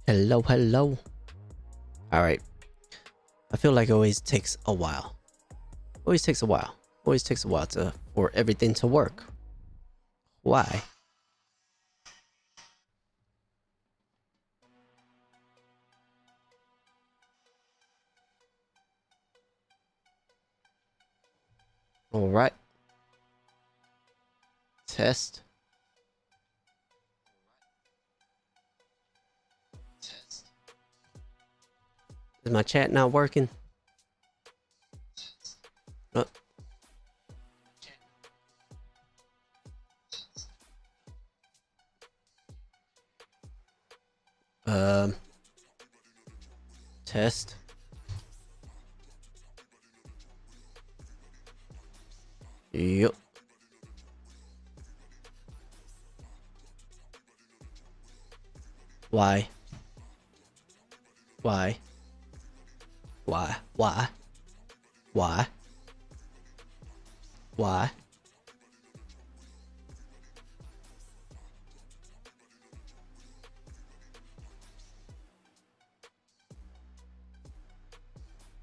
Hello, hello. Alright. I feel like it always takes a while. Always takes a while. Always takes a while for everything to work. Why? Alright. Test. Is my chat not working? Oh. Test. Yup. Why? Why? Why? Why? Why? Why?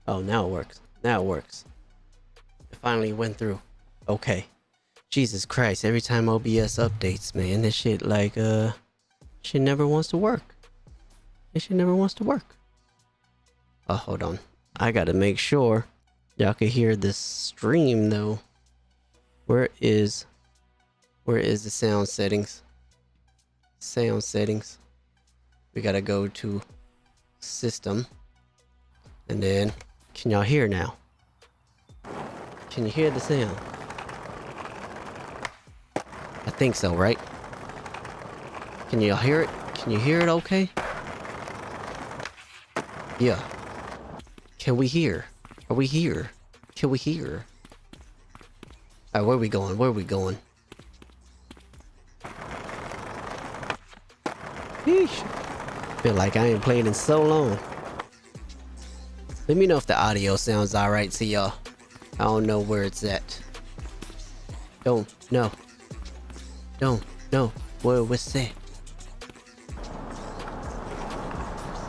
Oh, now it works. Now it works. It finally went through. Okay. Jesus Christ, every time OBS updates, man, this shit like, shit never wants to work. This shit never wants to work. Oh, hold on. I gotta make sure y'all can hear this stream, though. Where is the sound settings? Sound settings. We gotta go to system. And then, can y'all hear now? Can you hear the sound? I think so, right? Can y'all hear it? Can you hear it okay? Yeah. Can we hear? Are we here? Can we hear? Alright, where are we going? Where are we going? Yeesh. Feel like I ain't played in so long. Let me know if the audio sounds alright to y'all. I don't know where it's at. Don't know. What's that?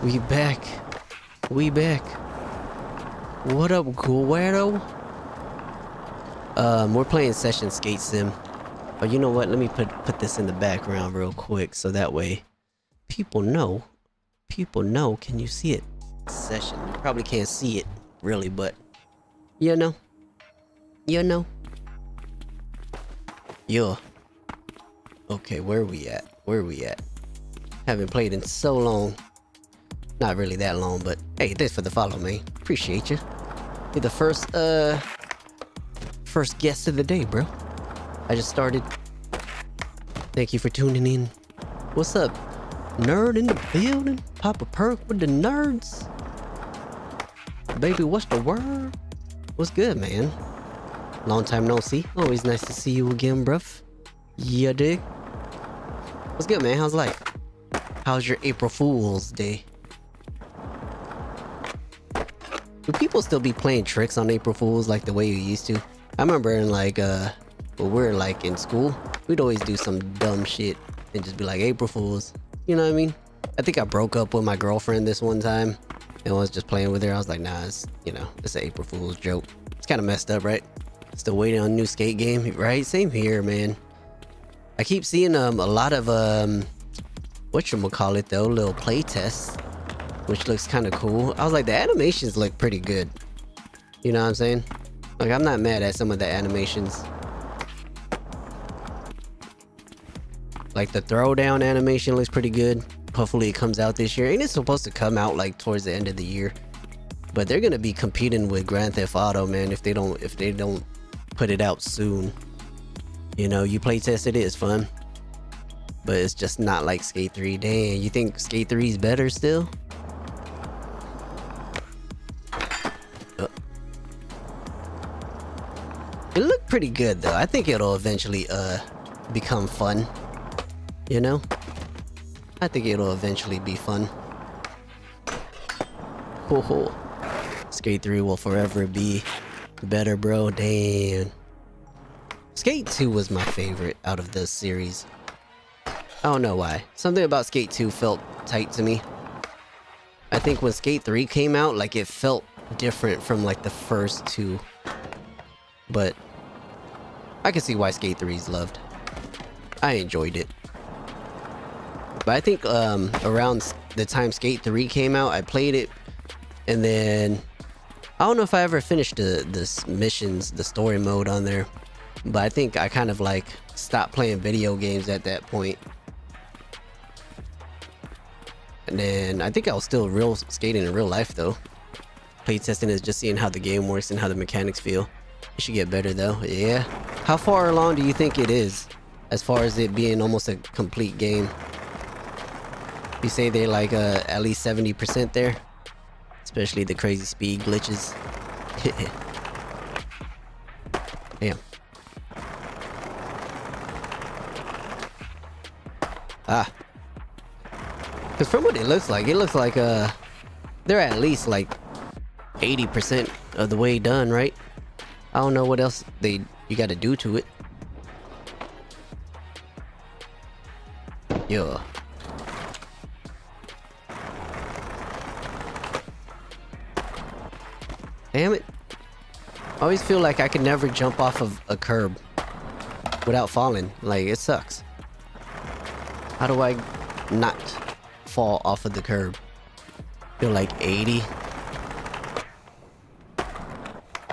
We back. We back. What up, Guero? We're playing Session Skate Sim. Oh, you know what? Let me put this in the background real quick so that way people know. People know. Can you see it? Session. You probably can't see it really, but you know. You know. Yeah. Okay, where are we at? Where are we at? Haven't played in so long. Not really that long, but hey, thanks for the follow, man. Appreciate you. You're the first guest of the day, bro. I just started. Thank you for tuning in. What's up? Nerd in the building? Papa Perk with the nerds? Baby, what's the word? What's good, man? Long time no see. Always nice to see you again, bruv. Yeah, dig? What's good, man? How's life? How's your April Fool's Day? Do people still be playing tricks on April Fools like the way you used to? I remember in like, when we were like in school, we'd always do some dumb shit and just be like, April Fools. You know what I mean? I think I broke up with my girlfriend this one time and was just playing with her. I was like, nah, it's, you know, it's an April Fool's joke. It's kind of messed up, right? Still waiting on a new skate game, right? Same here, man. I keep seeing a lot of whatchamacallit though, little play tests, which looks kind of cool. I was like, the animations look pretty good. You know what I'm saying? Like, I'm not mad at some of the animations. Like the throwdown animation looks pretty good. Hopefully it comes out this year. Ain't it supposed to come out like towards the end of the year? But they're gonna be competing with Grand Theft Auto, man, if they don't put it out soon. You know, you play test it is fun. But it's just not like Skate 3. Damn, you think Skate 3 is better still? It looked pretty good though. I think it'll eventually become fun. You know? I think it'll eventually be fun. Ho. Skate 3 will forever be better, bro. Damn. Skate 2 was my favorite out of the series. I don't know why. Something about Skate 2 felt tight to me. think when Skate 3 came out, like it felt different from like the first two. But I can see why Skate 3 is loved. I enjoyed it. But I think around the time Skate 3 came out, I played it, and then I don't know if I ever finished the missions, the story mode on there. But I think I kind of like stopped playing video games at that point. And then I think I was still skating in real life though. Playtesting is just seeing how the game works and how the mechanics feel. It should get better though. Yeah. How far along do you think it is? As far as it being almost a complete game. You say they're like at least 70% there? Especially the crazy speed glitches. Damn. Ah. Because from what it looks like they're at least like 80% of the way done, right? I don't know what else you gotta do to it. Yeah. Damn it. I always feel like I can never jump off of a curb without falling. Like, it sucks. How do I not fall off of the curb? Feel like 80.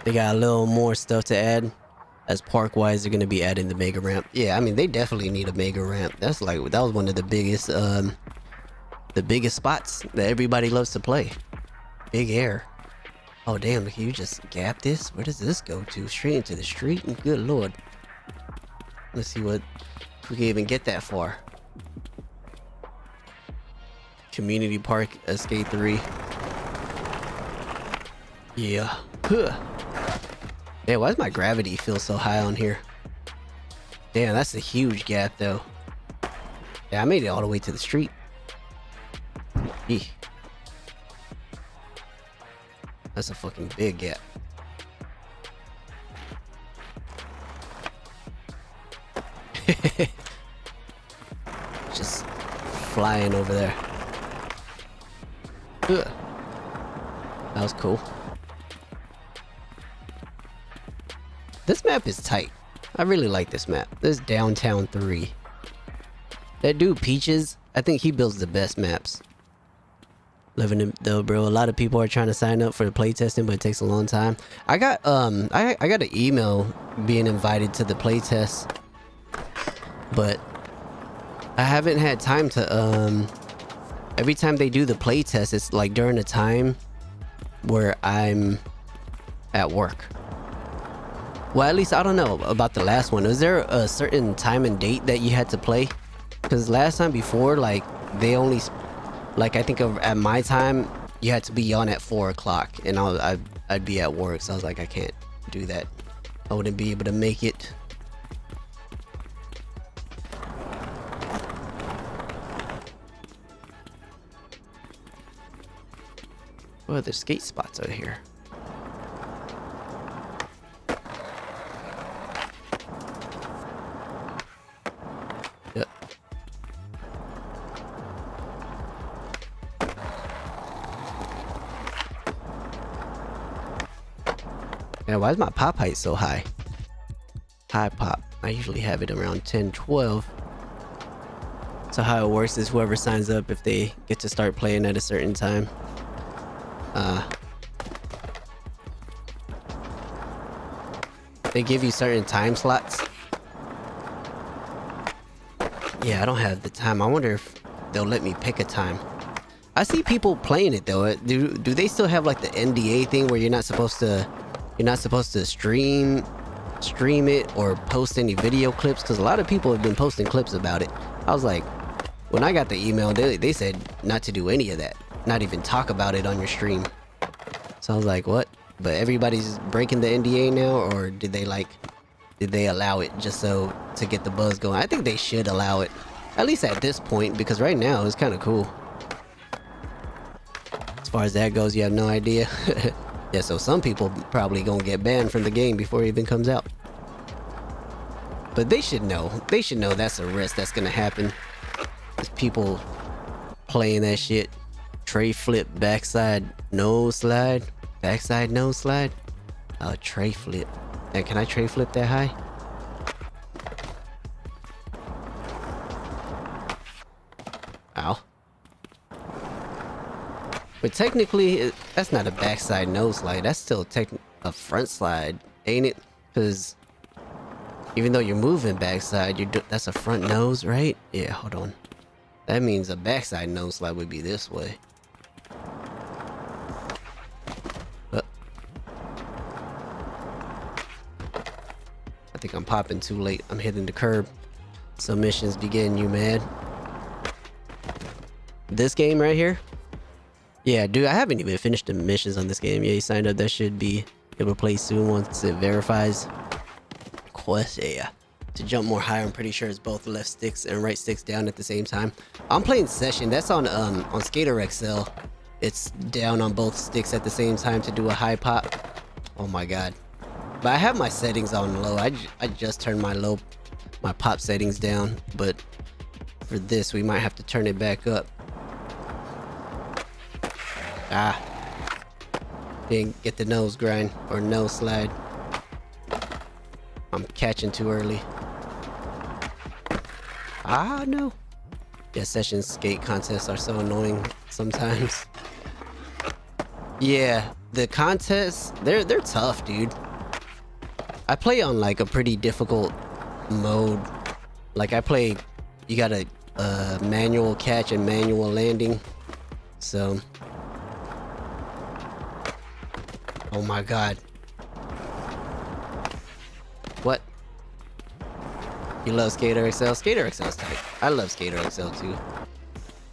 They got a little more stuff to add. As park-wise, they're gonna be adding the mega ramp. Yeah, I mean, they definitely need a mega ramp. That was one of the biggest spots that everybody loves to play. Big air. Oh damn, can you just gap this? Where does this go to? Straight into the street? Good lord. Let's see if we can even get that far. Community Park, Skate 3. Yeah. Huh. Man, why does my gravity feel so high on here? Damn, that's a huge gap though. Yeah, I made it all the way to the street. Eeh. That's a fucking big gap. Just flying over there. Ugh. That was cool. This map is tight. I really like this map. This is Downtown 3. That dude Peaches, I think he builds the best maps. Living in though, bro. A lot of people are trying to sign up for the playtesting, but it takes a long time. I got I got an email being invited to the playtest, but I haven't had time to every time they do the playtest, it's like during a time where I'm at work. Well, at least I don't know about the last one. Was there a certain time and date that you had to play? Because last time before, like they only, like I think at my time, you had to be on at 4 o'clock, and I'd be at work, so I was like, I can't do that. I wouldn't be able to make it. What other skate spots are here? Yep. Yeah, why is my pop height so high? High pop. I usually have it around 10, 12. So how it works is whoever signs up, if they get to start playing at a certain time, they give you certain time slots. Yeah, I don't have the time. I wonder if they'll let me pick a time. I see people playing it though. Do they still have like the NDA thing where you're not supposed to stream it or post any video clips? Because a lot of people have been posting clips about it. I was like, when I got the email, they said not to do any of that, not even talk about it on your stream. So I was like, what? But everybody's breaking the NDA now, or did they allow it just so to get the buzz going? I think they should allow it, at least at this point, because right now it's kind of cool. As far as that goes, you have no idea. Yeah, so some people probably gonna get banned from the game before it even comes out. But they should know. They should know that's a risk that's gonna happen. There's people playing that shit, Tray flip, backside nose slide. Backside nose slide. Tray flip. And can I tray flip that high? Ow. But technically, that's not a backside nose slide. That's still a front slide, ain't it? Because even though you're moving backside, that's a front nose, right? Yeah, hold on. That means a backside nose slide would be this way. I think I'm popping too late. I'm hitting the curb. So missions begin, you mad? This game right here? Yeah, dude, I haven't even finished the missions on this game. Yeah, you signed up. That should be able to play soon once it verifies. Quest, yeah. To jump more higher, I'm pretty sure it's both left sticks and right sticks down at the same time. I'm playing Session. That's on Skater XL. It's down on both sticks at the same time to do a high pop. Oh my god. But I have my settings on low. I just turned my pop settings down. But for this, we might have to turn it back up. Ah. Didn't get the nose grind or nose slide. I'm catching too early. Ah, no. Yeah, Session skate contests are so annoying sometimes. Yeah, the contests, they're tough, dude. I play on like a pretty difficult mode. Like you got a manual catch and manual landing. So. Oh my god. What? You love Skater XL? Skater XL's tight. I love Skater XL too.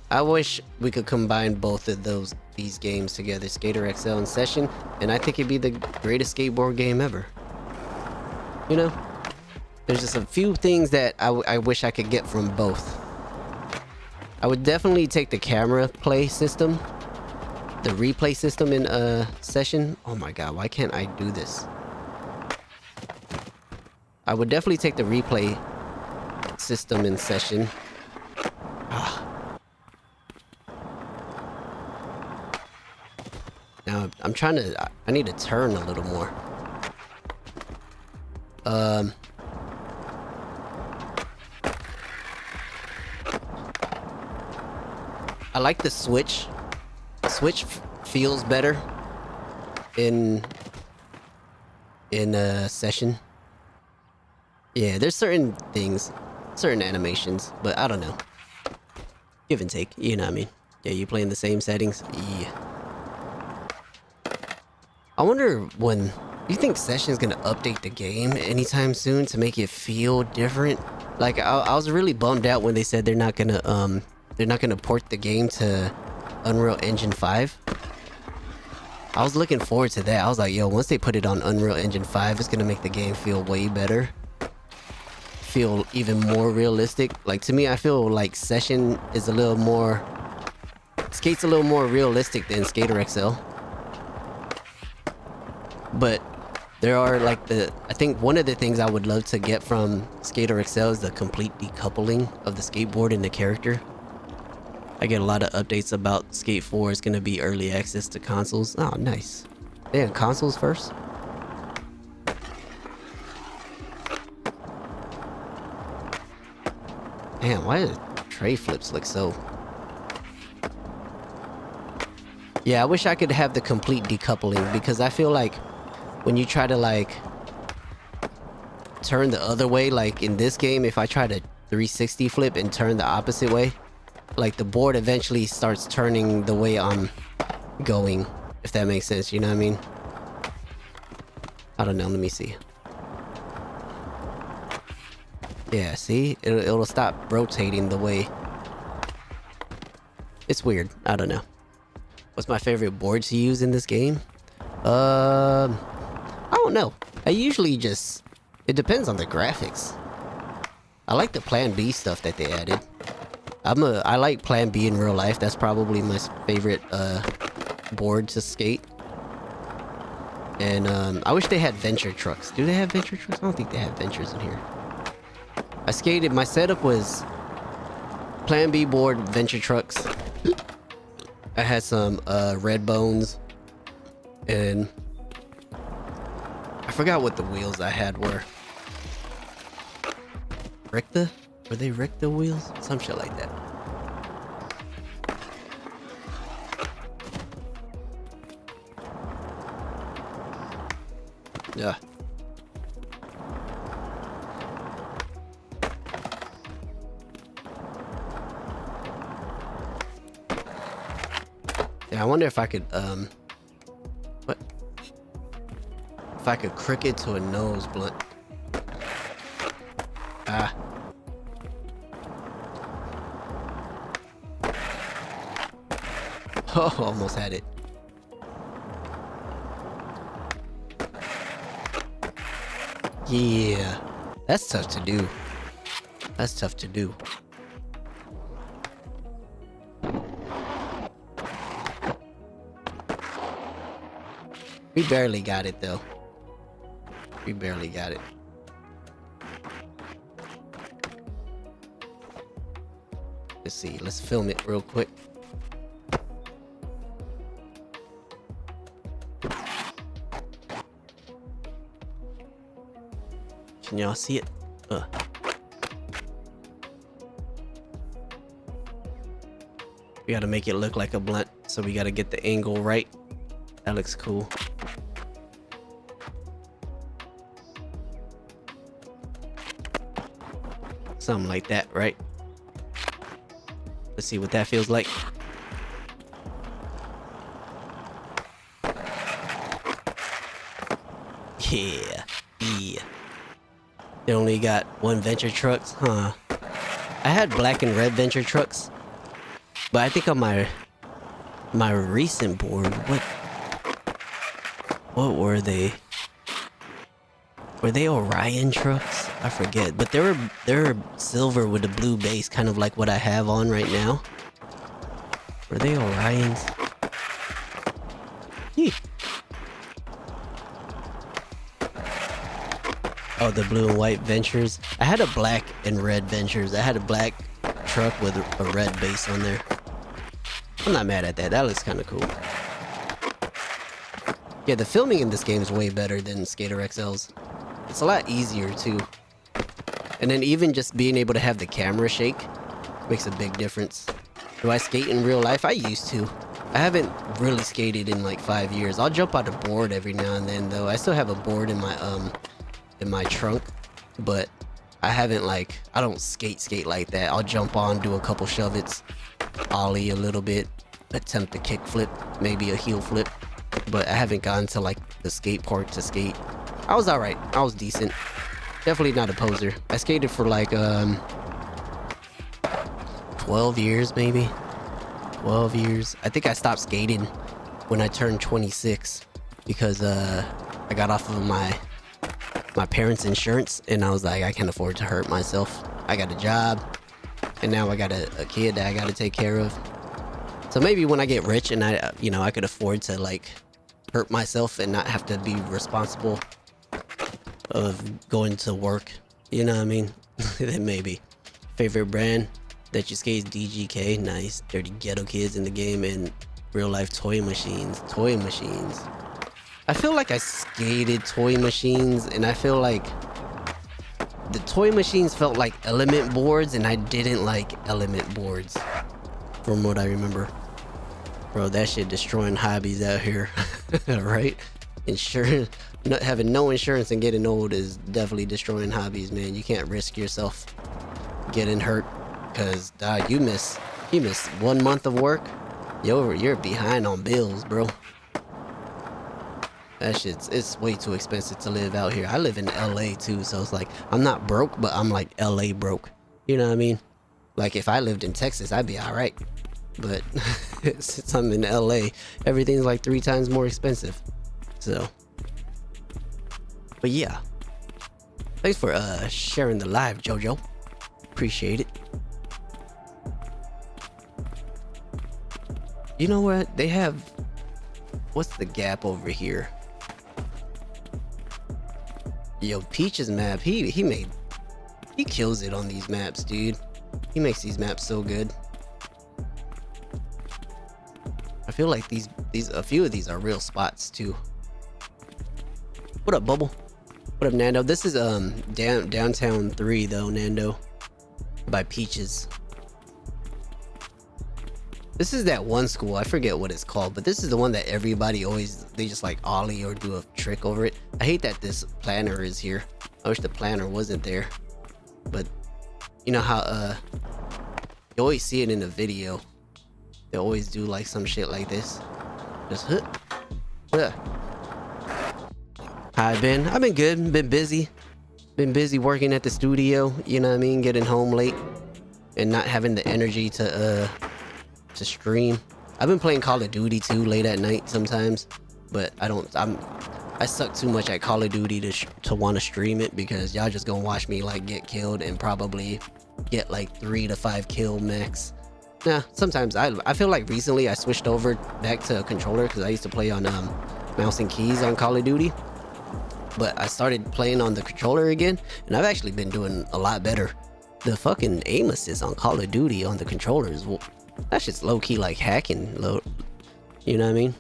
I wish we could combine both of these games together, Skater XL and Session, and I think it'd be the greatest skateboard game ever. You know? There's just a few things that I wish I could get from both. I would definitely take the camera play system. The replay system in Session. Oh my god, why can't I do this? I would definitely take the replay system in Session. Ah. Now I'm trying to. I need to turn a little more. I like the switch. Switch feels better in Session. Yeah, there's certain things, certain animations, but I don't know. Give and take, you know what I mean? Yeah, you play in the same settings? Yeah. I wonder when... Do you think Session's gonna update the game anytime soon to make it feel different? Like, I was really bummed out when they said they're not gonna port the game to Unreal Engine 5. I was looking forward to that. I was like, yo, once they put it on Unreal Engine 5, it's gonna make the game feel way better. Feel even more realistic. Like, to me, I feel like Session is a little more... Skate's a little more realistic than Skater XL. But there are like I think one of the things I would love to get from Skater XL is the complete decoupling of the skateboard and the character. I get a lot of updates about Skate 4 is gonna be early access to consoles. Oh, nice. Damn, consoles first? Damn, why do tray flips look so... Yeah, I wish I could have the complete decoupling, because I feel like when you try to like turn the other way, like in this game, if I try to 360 flip and turn the opposite way, like the board eventually starts turning the way I'm going, if that makes sense, you know what I mean? I don't know, let me see. Yeah, see? It'll stop rotating the way... It's weird, I don't know. What's my favorite board to use in this game? I don't know. I usually just... It depends on the graphics. I like the Plan B stuff that they added. I like Plan B in real life. That's probably my favorite board to skate. And I wish they had Venture trucks. Do they have Venture trucks? I don't think they have Ventures in here. I skated... My setup was Plan B board, Venture trucks. I had some red bones, and I forgot what the wheels I had were. Ricta? Were they Ricta wheels? Some shit like that. Yeah. Yeah, I wonder if I could, what? If I could crick it to a nose blunt. Ah. Oh, almost had it. Yeah. That's tough to do. That's tough to do. We barely got it though. We barely got it. Let's see. Let's film it real quick. Can y'all see it? We gotta make it look like a blunt, so we gotta get the angle right. That looks cool. Something like that, right? Let's see what that feels like. Yeah. They only got one Venture trucks, huh? I had black and red Venture trucks, but I think on my recent board, what were they? Were they Orion trucks? I forget, but they were silver with a blue base, kind of like what I have on right now. Were they Orions? Yee. Oh, the blue and white Ventures. I had a black and red Ventures. I had a black truck with a red base on there. I'm not mad at that. That looks kind of cool. Yeah, the filming in this game is way better than Skater XL's. It's a lot easier too. And then even just being able to have the camera shake makes a big difference. Do I skate in real life? I used to. I haven't really skated in like 5 years. I'll jump out a board every now and then though. I still have a board in my trunk, but I haven't I don't skate like that. I'll jump on, do a couple shove-its, ollie a little bit, attempt a kick flip, maybe a heel flip, but I haven't gotten to like the skate park to skate. I was alright. I was decent. Definitely not a poser. I skated for like 12 years maybe. 12 years. I think I stopped skating when I turned 26 because I got off of my parents' insurance and I was like, I can't afford to hurt myself. I got a job and now I got a kid that I got to take care of. So maybe when I get rich and I could afford to like hurt myself and not have to be responsible of going to work, you know what I mean? Then maybe. Favorite brand that you skate is DGK. Nice. Dirty Ghetto Kids in the game and real life Toy Machines. Toy Machines. I feel like I skated Toy Machines and I feel like the Toy Machines felt like Element boards and I didn't like Element boards from what I remember. Bro, that shit destroying hobbies out here. Right? Insurance, having no insurance and getting old is definitely destroying hobbies, man. You can't risk yourself getting hurt because you miss 1 month of work, you're behind on bills, bro. That it's way too expensive to live out here. I live in LA too, so it's like I'm not broke, but I'm like LA broke. You know what I mean? Like if I lived in Texas, I'd be alright. But since I'm in LA, everything's like 3 times more expensive. So, but yeah, thanks for sharing the live, JoJo. Appreciate it. You know what? They have, what's the gap over here? Yo, Peach's map, he kills it on these maps, dude. He makes these maps so good. feel like these a few of these are real spots too. What up, Bubble? What up, Nando? This is downtown 3 though, Nando, by Peaches. This is that one school, I forget what it's called, but this is the one that everybody always, they just like ollie or do a trick over it. I hate that this planner is here. I wish the planner wasn't there. But you know how you always see it in the video. They always do like some shit like this. Just How I been? I've been good, been busy. Been busy working at the studio, you know what I mean, getting home late and not having the energy to stream. I've been playing Call of Duty too late at night sometimes, but I suck too much at Call of Duty to want to stream it, because y'all just gonna watch me like get killed and probably get like 3 to 5 kill max. Nah, sometimes I feel like recently I switched over back to a controller, because I used to play on mouse and keys on Call of Duty, but I started playing on the controller again, and I've actually been doing a lot better. The fucking aim assist on Call of Duty on the controller is, that's just low-key like hacking, you know what I mean?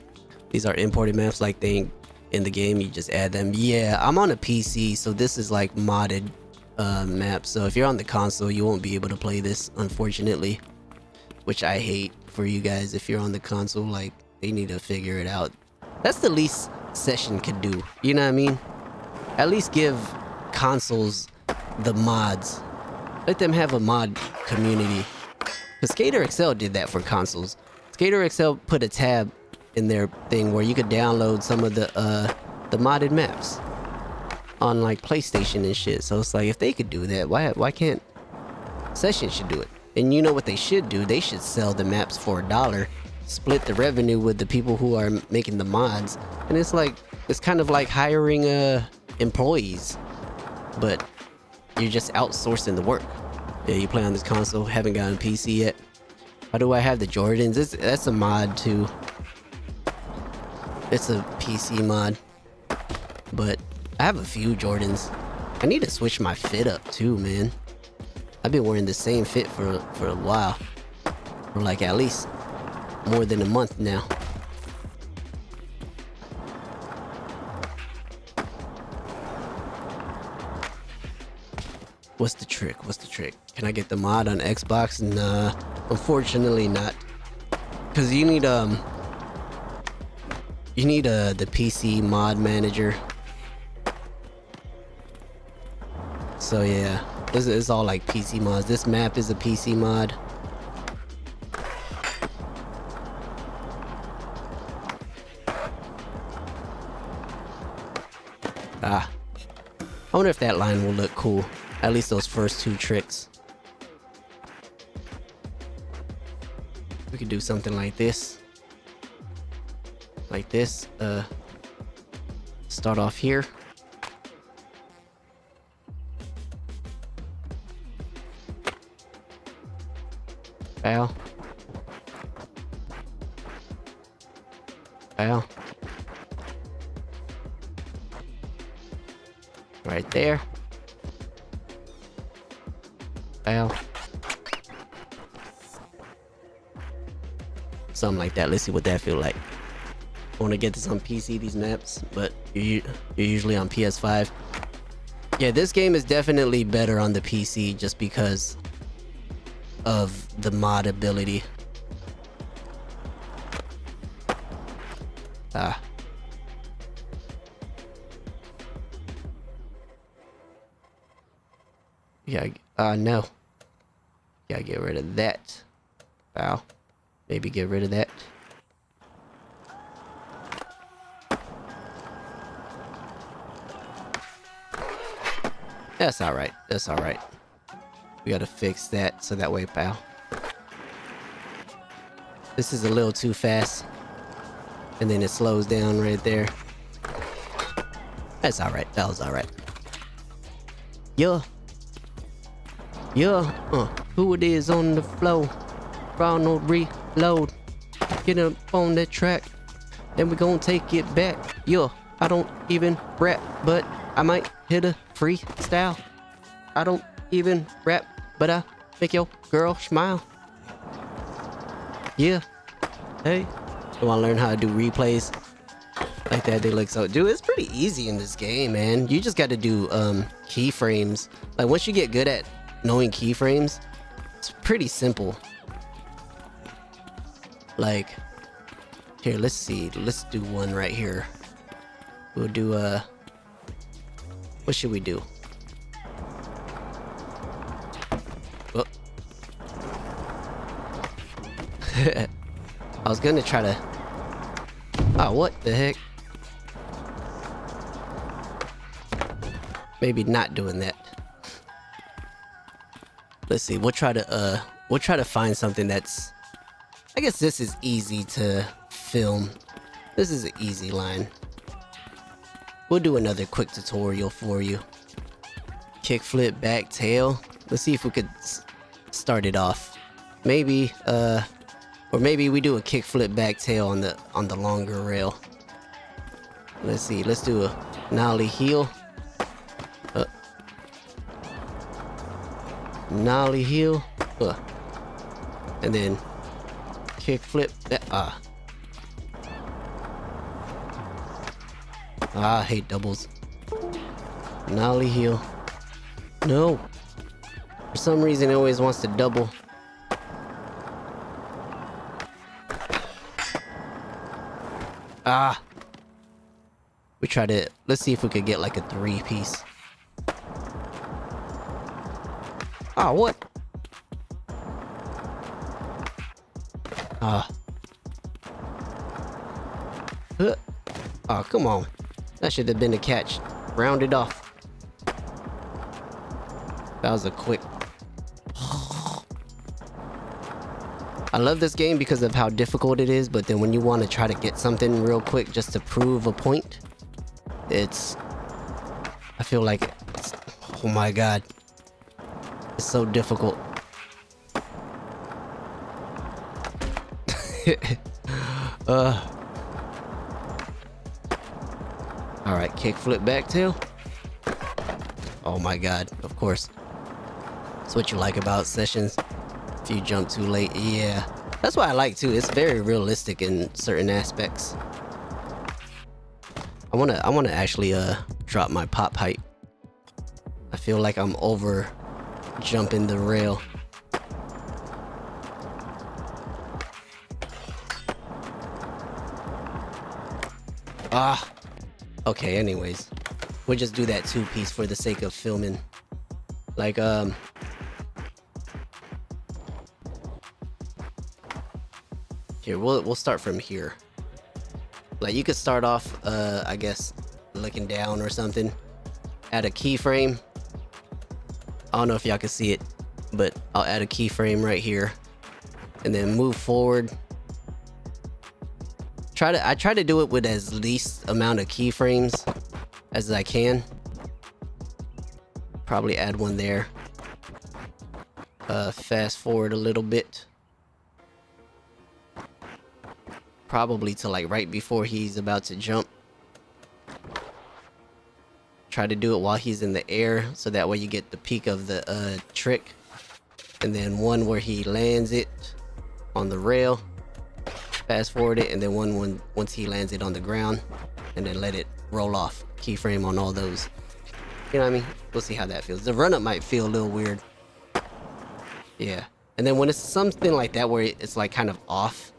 These are imported maps, like they in the game, you just add them. Yeah, I'm on a PC, so this is like modded map, so if you're on the console you won't be able to play this, unfortunately, which I hate for you guys. If you're on the console, like, they need to figure it out. That's the least Session could do, you know what I mean? At least give consoles the mods, let them have a mod community. Because Skater XL did that for consoles. Skater XL put a tab in their thing where you could download some of the modded maps on like PlayStation and shit. So it's like, if they could do that, why can't Session should do it? And you know what they should do? They should sell the maps for $1, split the revenue with the people who are making the mods. And it's like, it's kind of like hiring employees, but you're just outsourcing the work. Yeah, you play on this console, haven't gotten a PC yet. How do I have the Jordans? That's a mod too. It's a PC mod. But I have a few Jordans. I need to switch my fit up too, man. I've been wearing the same fit for a while. For like at least more than a month now. What's the trick? What's the trick? Can I get the mod on Xbox? Nah, unfortunately not. Cause you need the PC mod manager. So yeah, this is all like PC mods. This map is a PC mod. I wonder if that line will look cool. At least those first 2 tricks. We could do something like this. Like this. Start off here. Bow. Bow. Right there. Bow. Something like that. Let's see what that feel like. I want to get this on PC, these maps, but you're usually on PS5. Yeah, this game is definitely better on the PC just because of the mod ability. Yeah, no. Yeah, get rid of that. Wow. Maybe get rid of that. That's alright. That's alright. We gotta fix that so that way, pal. This is a little too fast. And then it slows down right there. That's alright. That was alright. Yeah. Yeah. Who it is on the flow? Ronald Reload. Get up on that track. Then we gonna take it back. Yeah. I don't even rap, but I might hit a freestyle. I don't even rap, but I make your girl smile. Yeah. Hey. You want to learn how to do replays like that? They look so... Dude, it's pretty easy in this game, man. You just got to do keyframes. Like, once you get good at knowing keyframes, it's pretty simple. Like, here, let's see. Let's do one right here. We'll do, what should we do? Oh. I was gonna try to... Oh, what the heck? Maybe not doing that. Let's see. We'll try to find something that's... I guess this is easy to film. This is an easy line. We'll do another quick tutorial for you. Kickflip back tail. Let's see if we could start it off. Maybe, or maybe we do a kickflip back tail on the longer rail. Let's see. Let's do a nollie heel. Nollie heel. And then kickflip that. I hate doubles. Nollie heel. No. For some reason, it always wants to double. We try to... Let's see if we could get like a 3-piece. What? Come on. That should have been a catch. Rounded off. That was a quick... I love this game because of how difficult it is, but then when you want to try to get something real quick just to prove a point, it's... I feel like it's... Oh my god. It's so difficult. Alright, kickflip back tail. Oh my god, of course. That's what you like about sessions. If you jump too late, yeah. That's what I like too. It's very realistic in certain aspects. I wanna actually drop my pop height. I feel like I'm over jumping the rail. Okay, anyways. We'll just do that 2-piece for the sake of filming. Like, here, we'll start from here. Like, you could start off, I guess, looking down or something. Add a keyframe. I don't know if y'all can see it, but I'll add a keyframe right here. And then move forward. I try to do it with as least amount of keyframes as I can. Probably add one there. Fast forward a little bit. Probably to like right before he's about to jump. Try to do it while he's in the air, so that way you get the peak of the trick. And then one where he lands it on the rail. Fast forward it, and then one once he lands it on the ground, and then let it roll off. Keyframe on all those. You know what I mean? We'll see how that feels. The run up might feel a little weird. Yeah. And then when it's something like that where it's like kind of off,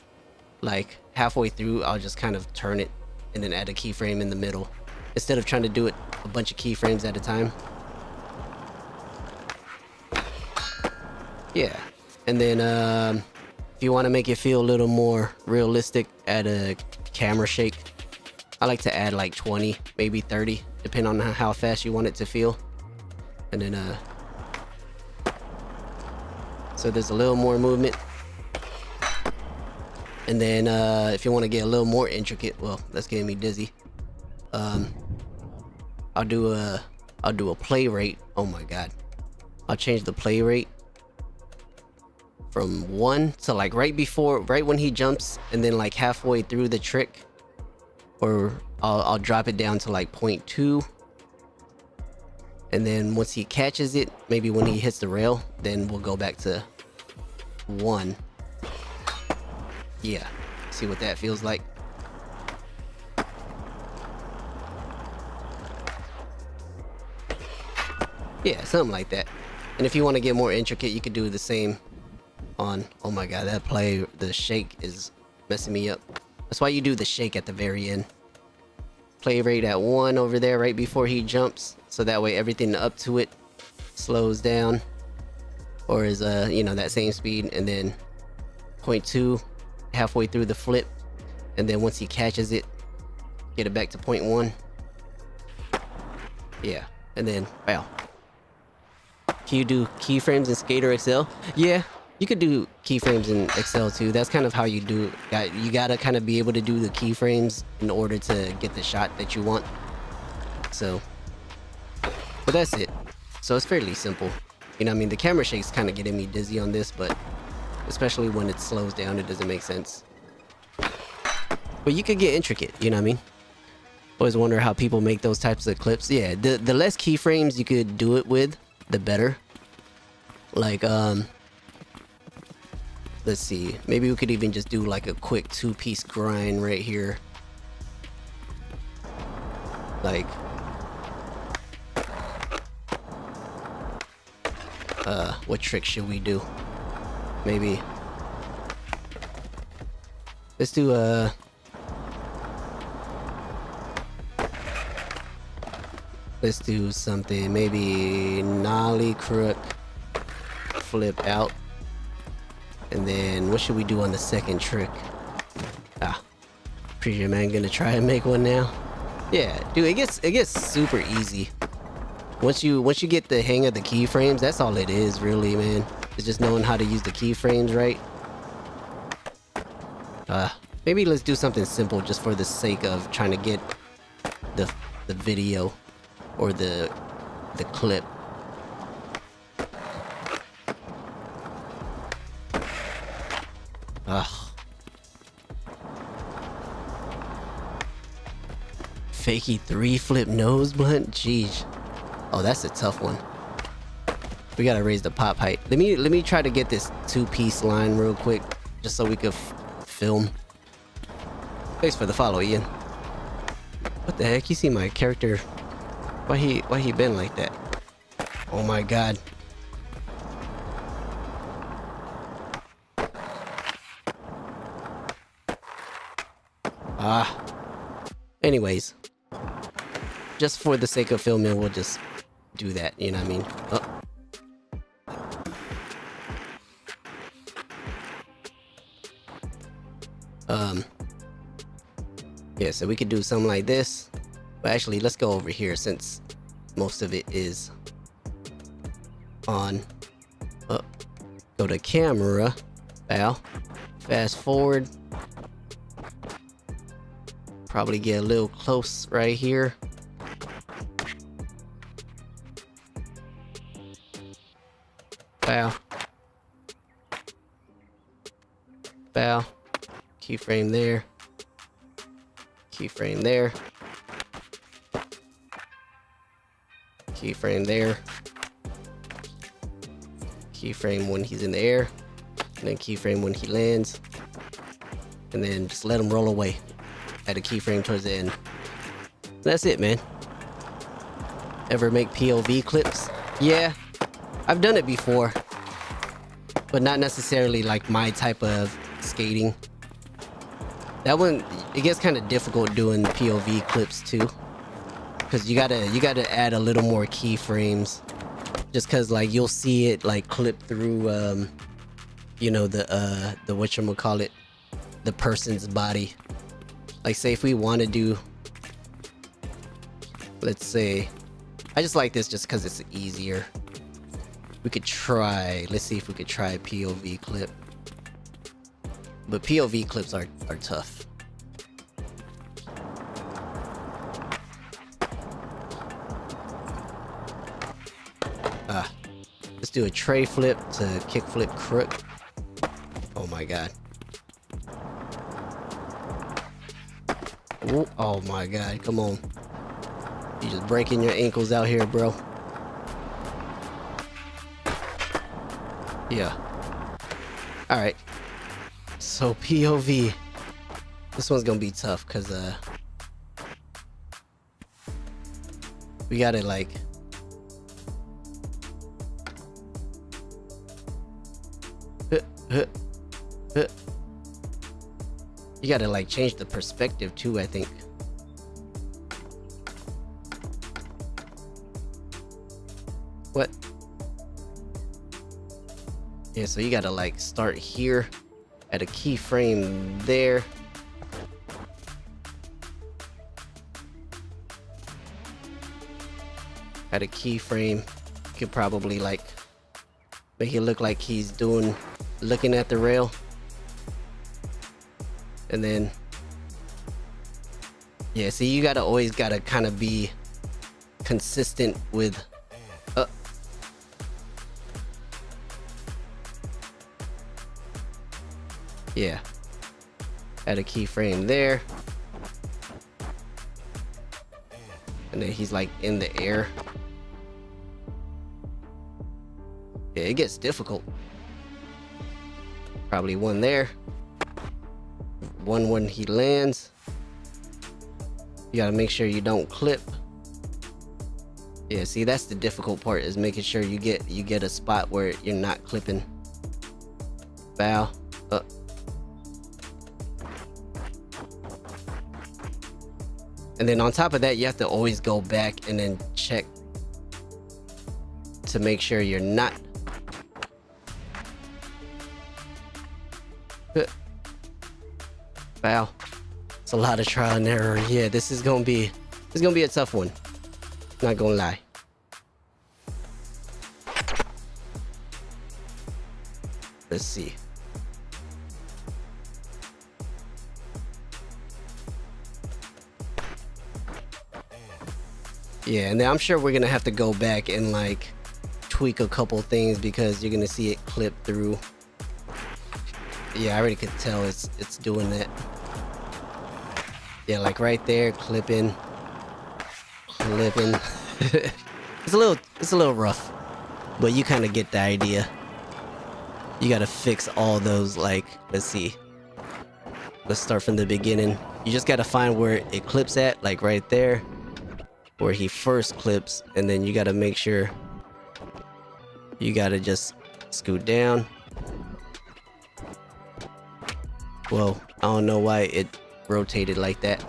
like halfway through, I'll just kind of turn it and then add a keyframe in the middle instead of trying to do it a bunch of keyframes at a time. Yeah. And then if you want to make it feel a little more realistic, add a camera shake. I like to add like 20, maybe 30, depending on how fast you want it to feel. And then so there's a little more movement. And then if you want to get a little more intricate, well, that's getting me dizzy. I'll do a play rate. Oh my god. I'll change the play rate from 1 to like right when he jumps, and then like halfway through the trick, or I'll drop it down to like 0.2. And then once he catches it, maybe when he hits the rail, then we'll go back to 1. Yeah. See what that feels like. Yeah, something like that. And if you want to get more intricate, you could do the same on... Oh my god, that play, the shake is messing me up. That's why you do the shake at the very end. Play rate at 1 over there right before he jumps, so that way everything up to it slows down, or is you know, that same speed, and then 0.2 halfway through the flip, and then once he catches it, get it back to 0.1. Yeah, and then wow. Can you do keyframes in Skater XL? Yeah, you could do keyframes in Excel too. That's kind of how you do it. You gotta kind of be able to do the keyframes in order to get the shot that you want. So, but that's it. So it's fairly simple. You know what I mean? The camera shake's kind of getting me dizzy on this, but especially when it slows down, it doesn't make sense. But you could get intricate, you know what I mean? Always wonder how people make those types of clips. Yeah, the less keyframes you could do it with, the better. Like, let's see. Maybe we could even just do like a quick 2-piece grind right here. Like, what trick should we do? Maybe let's do let's do something, maybe nollie crook, flip out, and then what should we do on the second trick? Pretty man gonna try and make one now. Yeah, dude, it gets super easy. Once you get the hang of the keyframes, that's all it is really, man. It's just knowing how to use the keyframes right. Maybe let's do something simple just for the sake of trying to get the video or the clip. Fakey 3 flip nose blunt? Jeez. Oh, that's a tough one. We gotta raise the pop height. Let me try to get this 2-piece line real quick, just so we could film. Thanks for the follow, Ian. What the heck? You see my character? Why he been like that? Oh my god. Anyways, just for the sake of filming, we'll just do that, you know what I mean? Yeah, so we could do something like this. But actually, let's go over here since most of it is on. Go to camera. Bow. Fast forward. Probably get a little close right here. Bow. Bow. Keyframe there. Keyframe there. Keyframe there. Keyframe when he's in the air. And then keyframe when he lands. And then just let him roll away. Add a keyframe towards the end. That's it, man. Ever make POV clips? Yeah, I've done it before. But not necessarily like my type of skating. That one, it gets kind of difficult doing POV clips too, because you gotta add a little more keyframes, just because like you'll see it like clip through you know, the whatchamacallit, the person's body. Like say if we want to do, let's say, I just like this just because it's easier. We could try, let's see if we could try a POV clip. But POV clips are tough. Let's do a tray flip to kickflip crook. Oh my god. Ooh, oh my god, come on. You just breaking your ankles out here, bro. Yeah. Alright. So POV. This one's gonna be tough because we gotta like you gotta like change the perspective too, I think. What? Yeah, so you gotta like start here at a keyframe there. At a keyframe, you could probably like make it look like he's looking at the rail. And then, yeah, see, you always gotta kind of be consistent with, yeah, at a keyframe there. And then he's like in the air. Yeah, it gets difficult. Probably one there. One when he lands. You gotta make sure you don't clip. Yeah, see, that's the difficult part, is making sure you get a spot where you're not clipping. Bow up. And then on top of that, you have to always go back and then check to make sure you're not. Wow, it's a lot of trial and error. Yeah, this is gonna be a tough one. Not gonna lie. Let's see. Yeah, and then I'm sure we're gonna have to go back and like tweak a couple things because you're gonna see it clip through. Yeah, I already could tell it's doing that. Yeah, like right there, clipping. It's a little rough, but you kind of get the idea. You gotta fix all those, like, let's see. Let's start from the beginning. You just gotta find where it clips at, like right there, where he first clips, and then you gotta make sure you gotta just scoot down. Well, I don't know why it rotated like that.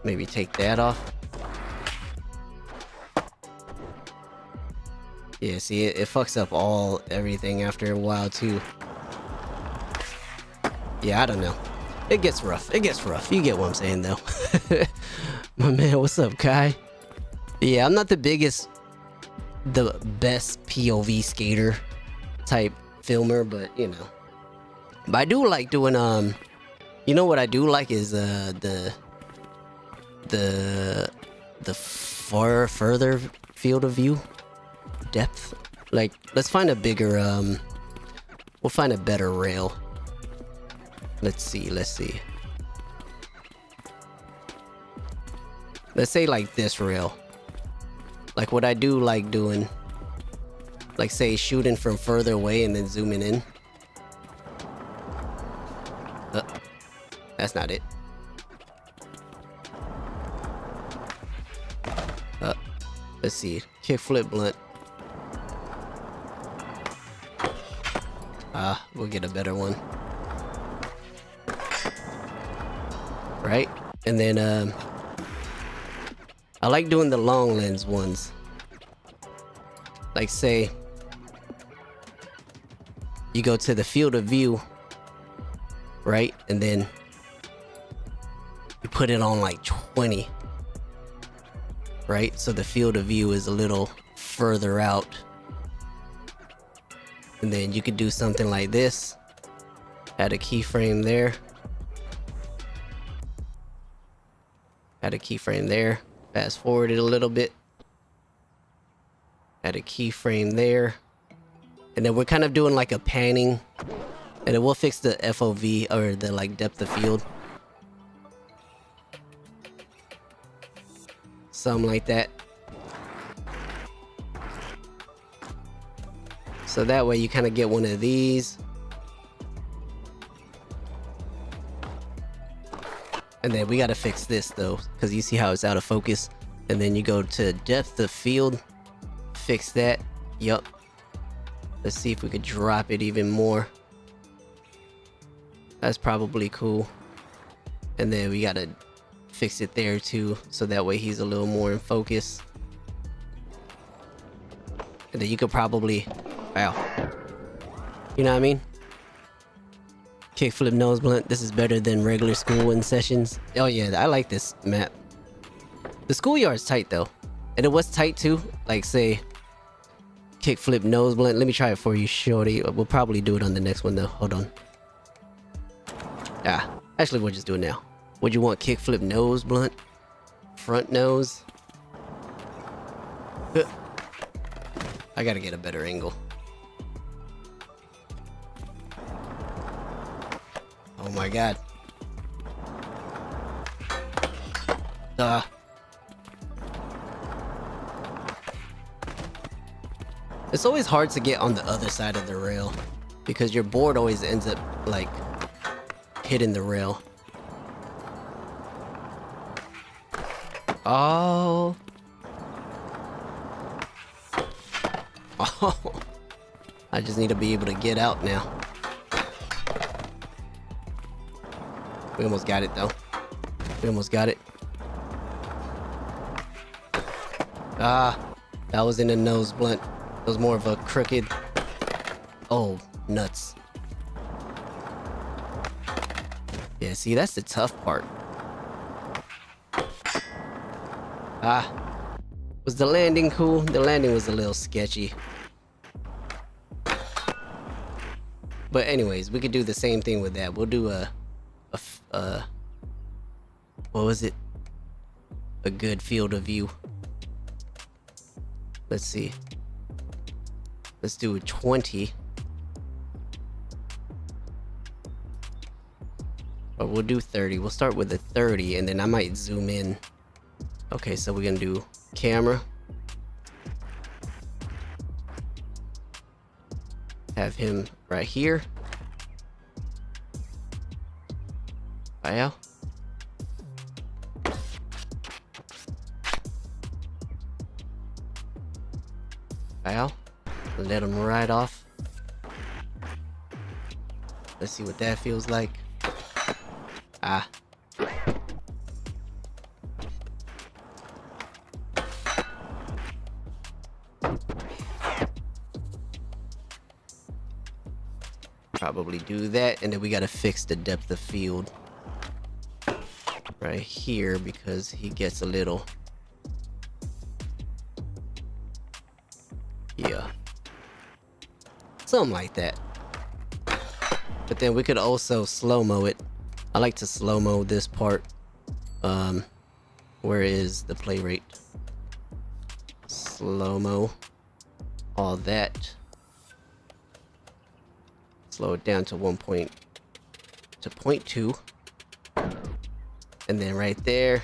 Maybe take that off. Yeah, see, it fucks up everything after a while too. Yeah, I don't know. It gets rough. It gets rough. You get what I'm saying, though. My man, what's up, Kai? Yeah, I'm not the best POV skater type filmer, but you know. But I do like doing you know what I do like is the further field of view depth. Like, let's find a bigger we'll find a better rail. Let's see. Let's say like this rail. Like what I do like doing, like say shooting from further away and then zooming in. That's not it. Let's see. Kickflip blunt. We'll get a better one. Right? And then I like doing the long lens ones. Like say you go to the field of view, right? And then you put it on like 20. Right? So the field of view is a little further out. And then you could do something like this. Add a keyframe there. Add a keyframe there. Fast forward it a little bit. Add a keyframe there. And then we're kind of doing like a panning. And it will fix the FOV, or the like depth of field. something like that. So that way you kind of get one of these. And then we got to fix this though, because you see how it's out of focus. And then you go to depth of field, fix that. Yup. Let's see if we could drop it even more. That's probably cool. And then we got to fix it there too, so that way he's a little more in focus. And then you could probably, wow, you know what I mean? Kickflip nose blunt. This is better than regular school in sessions. Oh yeah, I like this map. The schoolyard's tight though, and it was tight too. Like say, kickflip nose blunt. Let me try it for you, shorty. We'll probably do it on the next one though. Hold on. Ah, actually we'll just do it now. Would you want kickflip nose blunt? Front nose? I gotta get a better angle. Oh my god. It's always hard to get on the other side of the rail because your board always ends up like hitting the rail. Oh. Oh. I just need to be able to get out now. We almost got it though. We almost got it. Ah, that was in the nose blunt. It was more of a crooked. Oh, nuts. Yeah, see, that's the tough part. Ah, was the landing cool? The landing was a little sketchy. But anyways, we could do the same thing with that. We'll do what was it? A good field of view. Let's see. Let's do a 20. Or we'll do 30. We'll start with a 30 and then I might zoom in. Okay, so we're gonna do camera. Have him right here. Wow. Wow. Let him ride off. Let's see what that feels like. Ah. Probably do that, and then we gotta fix the depth of field right here because he gets a little, yeah, something like that. But then we could also slow-mo it. I like to slow-mo this part. Where is the play rate? Slow-mo all that. Slow it down to 0.2, and then right there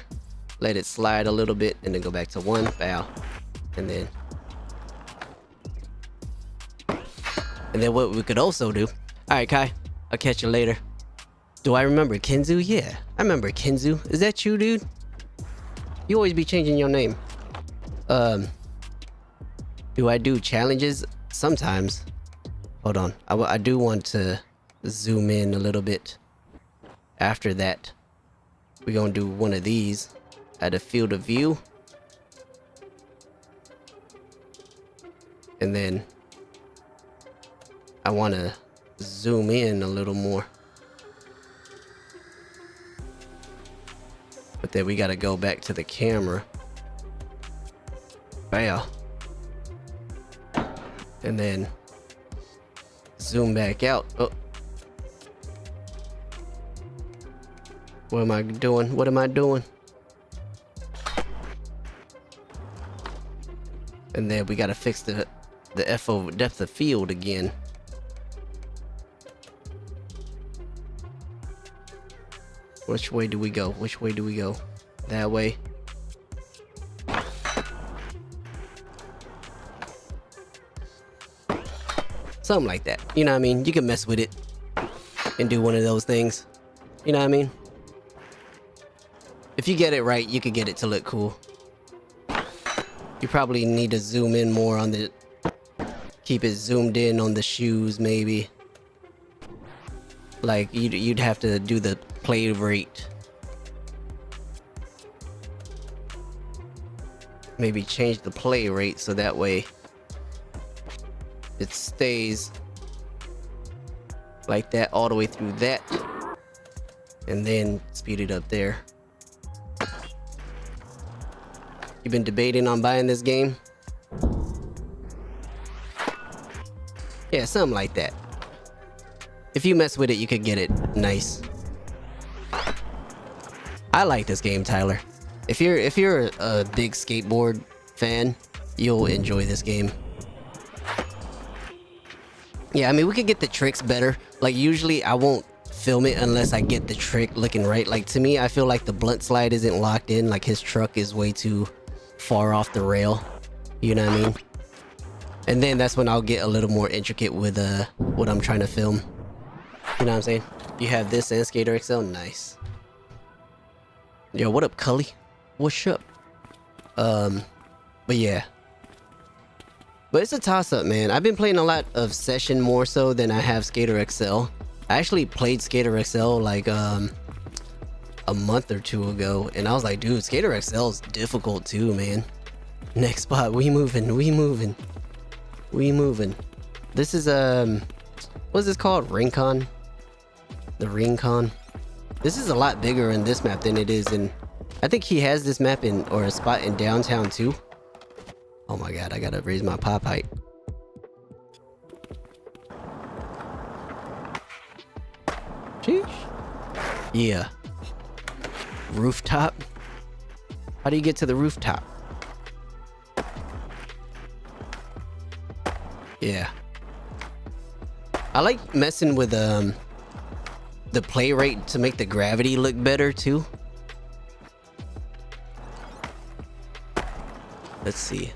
let it slide a little bit and then go back to 1. Bow. And then what we could also do, all right Kai, I'll catch you later. Do I remember Kenzu? Yeah, I remember Kenzu. Is that you, dude? You always be changing your name. Do I do challenges? Sometimes. Hold on. I do want to zoom in a little bit. After that, we're gonna do one of these at a field of view. And then I want to zoom in a little more. But then we got to go back to the camera. Bam. And then zoom back out. Oh. What am I doing? What am I doing? And then we got to fix the FO depth of field again. Which way do we go? Which way do we go? That way. Something like that. You know what I mean? You can mess with it and do one of those things. You know what I mean? If you get it right, you could get it to look cool. You probably need to zoom in more on the... Keep it zoomed in on the shoes, maybe. Like, you'd have to do the play rate. Maybe change the play rate so that way it stays like that all the way through that. And then speed it up there. You've been debating on buying this game? Yeah, something like that. If you mess with it, you could get it nice. I like this game, Tyler. If you're a big skateboard fan, you'll enjoy this game. Yeah, I mean, we could get the tricks better. Like, usually I won't film it unless I get the trick looking right. Like, to me, I feel like the blunt slide isn't locked in. Like, his truck is way too far off the rail. You know what I mean? And then that's when I'll get a little more intricate with what I'm trying to film. You know what I'm saying? You have this and Skater XL. Nice. Yo, what up, Cully? What's up? But yeah. But it's a toss-up, man. I've been playing a lot of Session more so than I have Skater XL. I actually played Skater XL like a month or two ago, and I was like, dude, Skater XL is difficult too, man. Next spot, we moving. This is what's this called? Rincon? The Rincon. This is a lot bigger in this map than it is in... I think he has this map in, or a spot in downtown too. Oh my god, I gotta raise my pop height. Sheesh. Yeah. Rooftop? How do you get to the rooftop? Yeah. I like messing with the play rate to make the gravity look better too. Let's see.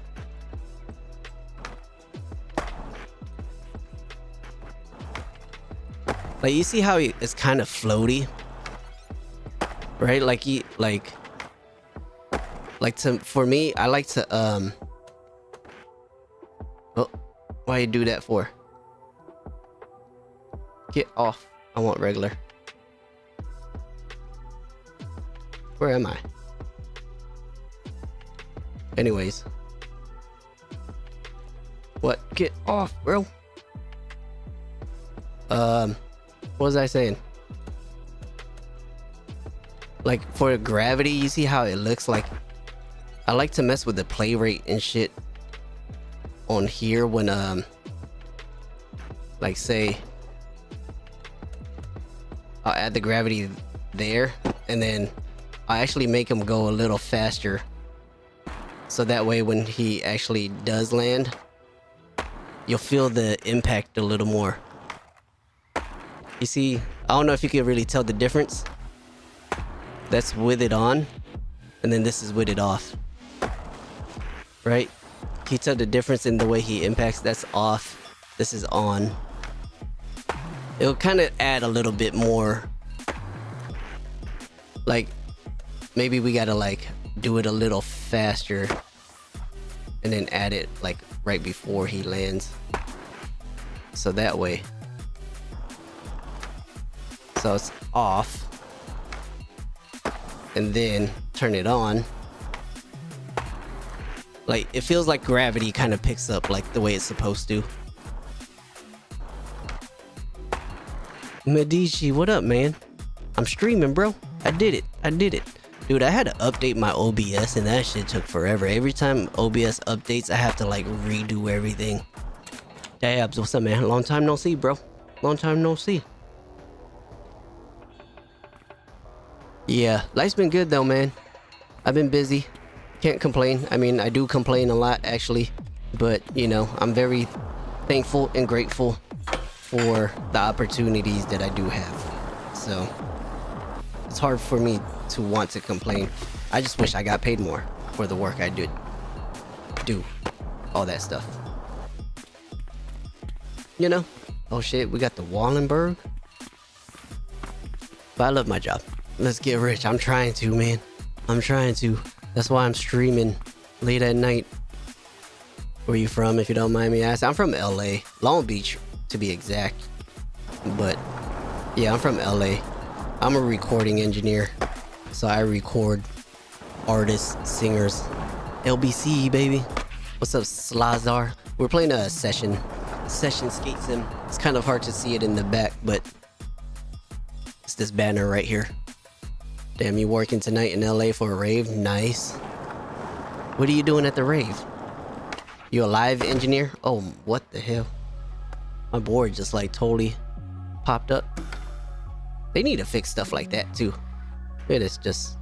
Like, you see how it's kind of floaty, right? Like for me, I like to oh, why you do that for? Get off. I want regular. Where am I? Anyways. What? Get off, bro. What was I saying? Like, for gravity, you see how it looks like? I like to mess with the play rate and shit on here when, like, say, I'll add the gravity there, and then I actually make him go a little faster. So that way when he actually does land, you'll feel the impact a little more. You see, I don't know if you can really tell the difference. That's with it on, and then this is with it off. Right? Can you tell the difference in the way he impacts? That's off. This is on. It'll kind of add a little bit more. Like, maybe we gotta like do it a little faster and then add it like right before he lands. So that way. So it's off. And then turn it on. Like, it feels like gravity kind of picks up like the way it's supposed to. Medici, what up, man? I'm streaming, bro. I did it. Dude, I had to update my OBS and that shit took forever. Every time OBS updates, I have to like redo everything. Dabs, what's up, man? Long time no see, bro. Long time no see. Yeah, life's been good though, man. I've been busy. Can't complain. I mean, I do complain a lot, actually. But, you know, I'm very thankful and grateful for the opportunities that I do have. So, it's hard for me to want to complain. I just wish I got paid more for the work I do. All that stuff. you know? Oh shit, we got the Wallenberg. But I love my job. Let's get rich. I'm trying to, man. I'm trying to. That's why I'm streaming late at night. Where you from, if you don't mind me asking? I'm from LA. Long Beach, to be exact. But, yeah, I'm from LA. I'm a recording engineer. So I record artists, singers. LBC, baby. What's up, Slazar? We're playing a session skate sim. It's kind of hard to see it in the back, but it's this banner right here. Damn, you working tonight in LA for a rave? Nice. What are you doing at the rave? You a live engineer? Oh, what the hell? My board just like totally popped up. They need to fix stuff like that too. It is just...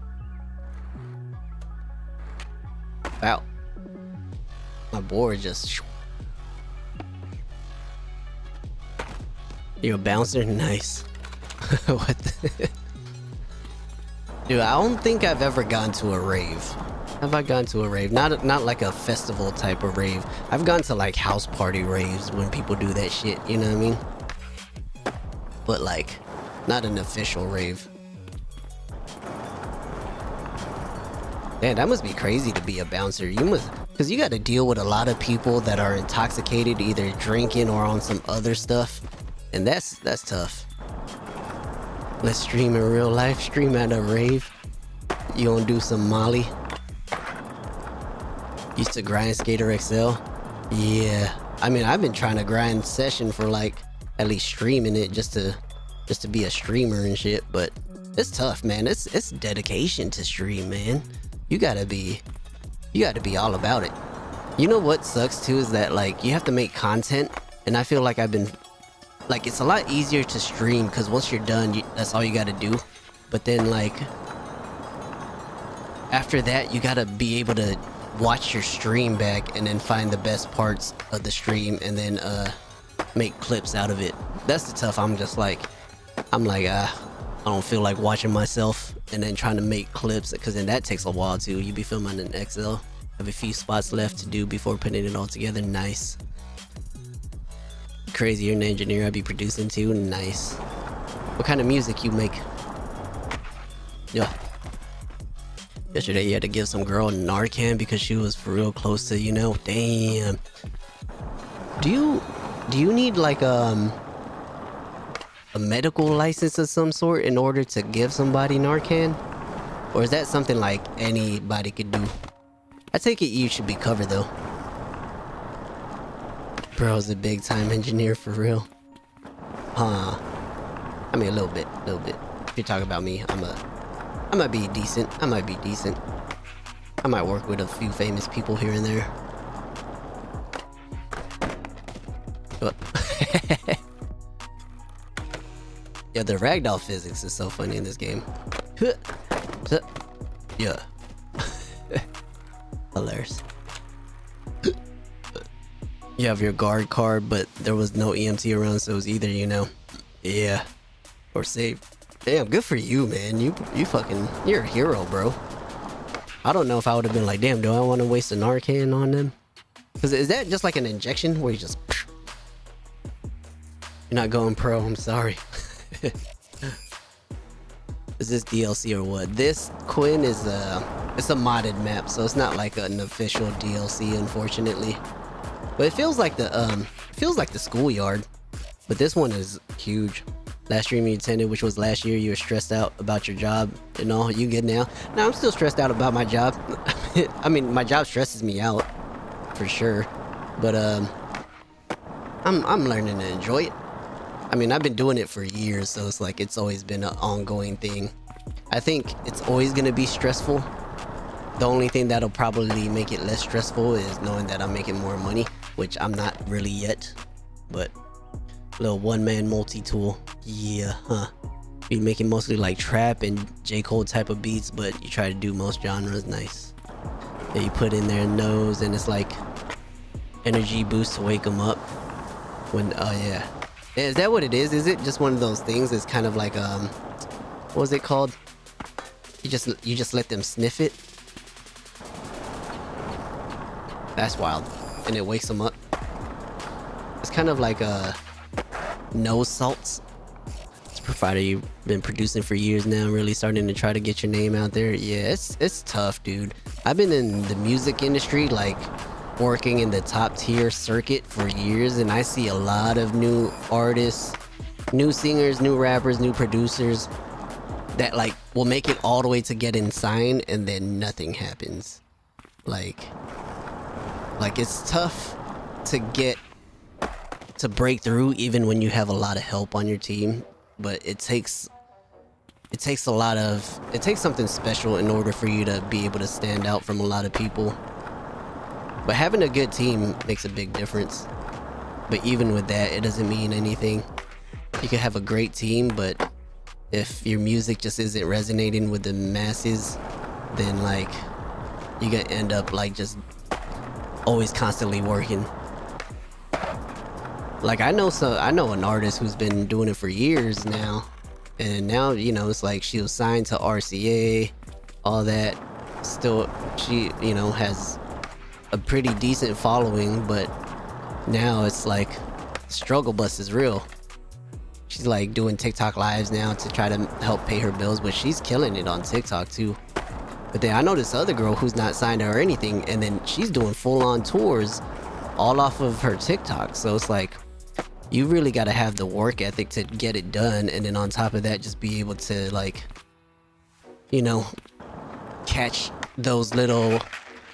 Wow. My board just... You a bouncer? Nice. What the... Dude, I don't think I've ever gone to a rave. Have I gone to a rave? Not like a festival type of rave. I've gone to like house party raves when people do that shit, you know what I mean? But like, not an official rave. Man, that must be crazy to be a bouncer. You must, because you got to deal with a lot of people that are intoxicated, either drinking or on some other stuff. And that's tough. Let's stream in real life. Stream at a rave. You gonna do some Molly? Used to grind Skater XL. Yeah. I mean, I've been trying to grind Session for like at least streaming it just to be a streamer and shit. But it's tough, man. It's dedication to stream, man. You gotta be all about it. You know what sucks too is that like you have to make content, and I feel like I've been like, it's a lot easier to stream because once you're done, that's all you gotta do. But then like after that, you gotta be able to watch your stream back and then find the best parts of the stream and then make clips out of it. That's the tough. I'm like I don't feel like watching myself and then trying to make clips, because then that takes a while too. You be filming an XL, have a few spots left to do before putting it all together. Nice. Crazy, you're an engineer. I'd be producing too. Nice. What kind of music you make? Yeah. Yesterday you had to give some girl Narcan because she was for real close to, you know, damn. Do you need like a medical license of some sort in order to give somebody Narcan? Or is that something like anybody could do? I take it you should be covered though. Bro's a big time engineer for real. Huh. I mean a little bit. If you're talking about me, I might be decent. I might work with a few famous people here and there. But yeah, the ragdoll physics is so funny in this game. Yeah. Hilarious. You have your guard card, but there was no EMT around, so it was either, you know, yeah, or save. Damn, good for you, man. You're a hero, bro. I don't know if I would have been like, damn, do I want to waste a Narcan on them? Because is that just like an injection where you just... You're not going pro, I'm sorry. Is this DLC or what? This Quinn is it's a modded map, so it's not like an official DLC, unfortunately. But it feels like the schoolyard. But this one is huge. Last stream you attended, which was last year, you were stressed out about your job and all. You good now? No, I'm still stressed out about my job. I mean, my job stresses me out for sure. But I'm learning to enjoy it. I mean, I've been doing it for years, so it's like it's always been an ongoing thing. I think it's always gonna be stressful. The only thing that'll probably make it less stressful is knowing that I'm making more money, which I'm not really yet. But little one-man multi-tool, yeah, huh? Be making mostly like trap and J. Cole type of beats, but you try to do most genres. Nice. Yeah, you put in their nose, and it's like energy boost to wake them up. When oh yeah. Is that what it is? Is it just one of those things? It's kind of like what was it called? You just let them sniff it. That's wild, and it wakes them up. It's kind of like No Salts. It's a provider you've been producing for years now, really starting to try to get your name out there. Yeah, it's tough, dude. I've been in the music industry, like working in the top tier circuit for years, and I see a lot of new artists, new singers, new rappers, new producers that like will make it all the way to getting signed and then nothing happens. Like it's tough to get to break through even when you have a lot of help on your team, but it takes something special in order for you to be able to stand out from a lot of people. But having a good team makes a big difference. But even with that, it doesn't mean anything. You can have a great team, but if your music just isn't resonating with the masses, then like you're gonna end up like just always constantly working. Like I know an artist who's been doing it for years now, and now, you know, it's like she was signed to RCA, all that. Still, she, you know, has a pretty decent following, but now it's like struggle bus is real. She's like doing TikTok lives now to try to help pay her bills, but she's killing it on TikTok too. But then I know this other girl who's not signed or anything, and then she's doing full-on tours all off of her TikTok. So it's like, you really got to have the work ethic to get it done, and then on top of that, just be able to, like, you know, catch those little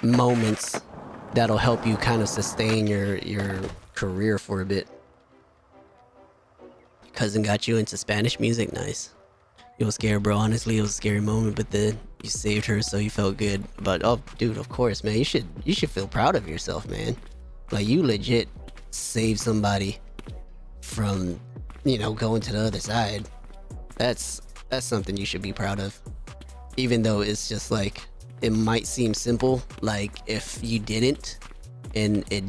moments that'll help you kind of sustain your career for a bit. Cousin got you into Spanish music, nice. It was scary, bro. Honestly, it was a scary moment, but then you saved her, so you felt good. But oh, dude, of course, man, you should feel proud of yourself, man. Like, you legit saved somebody from, you know, going to the other side. That's something you should be proud of. Even though it's just like, it might seem simple, like if you didn't and it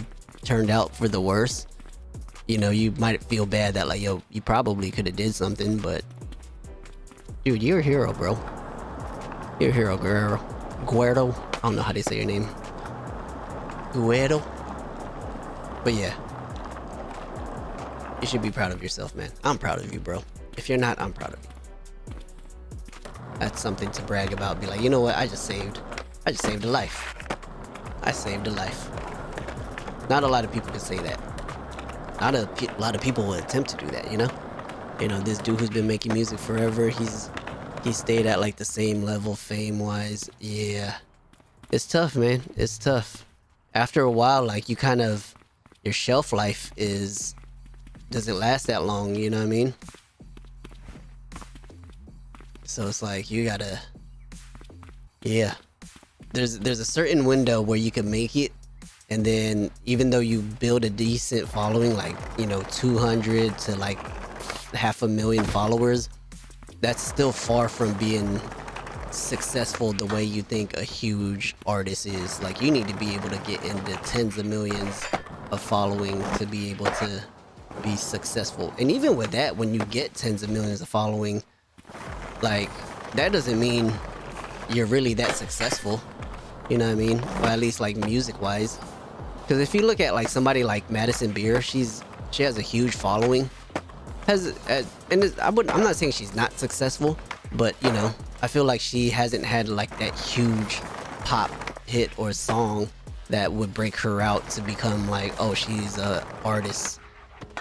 turned out for the worse, you know, you might feel bad that like, yo, you probably could have did something, but dude, you're a hero, bro. You're a hero, Guerrero. I don't know how they say your name. Guerrero. But yeah, you should be proud of yourself, man. I'm proud of you, bro. If you're not, I'm proud of you. That's something to brag about. Be like, you know what? I just saved a life. I saved a life. Not a lot of people can say that. Not a lot of people will attempt to do that, you know? You know, this dude who's been making music forever, he stayed at like the same level fame-wise. Yeah. It's tough, man. It's tough. After a while, like, you kind of, your shelf life doesn't last that long, you know what I mean? So it's like, you gotta, yeah. There's a certain window where you can make it, and then even though you build a decent following, like, you know, 200 to like 500,000 followers, that's still far from being successful the way you think a huge artist is. Like, you need to be able to get into tens of millions of following to be able to be successful. And even with that, when you get tens of millions of following, like, that doesn't mean you're really that successful, you know what I mean? Or at least like music wise. Because if you look at like somebody like Madison Beer, she has a huge following. I'm not saying she's not successful, but you know, I feel like she hasn't had like that huge pop hit or song that would break her out to become like, oh, she's a artist,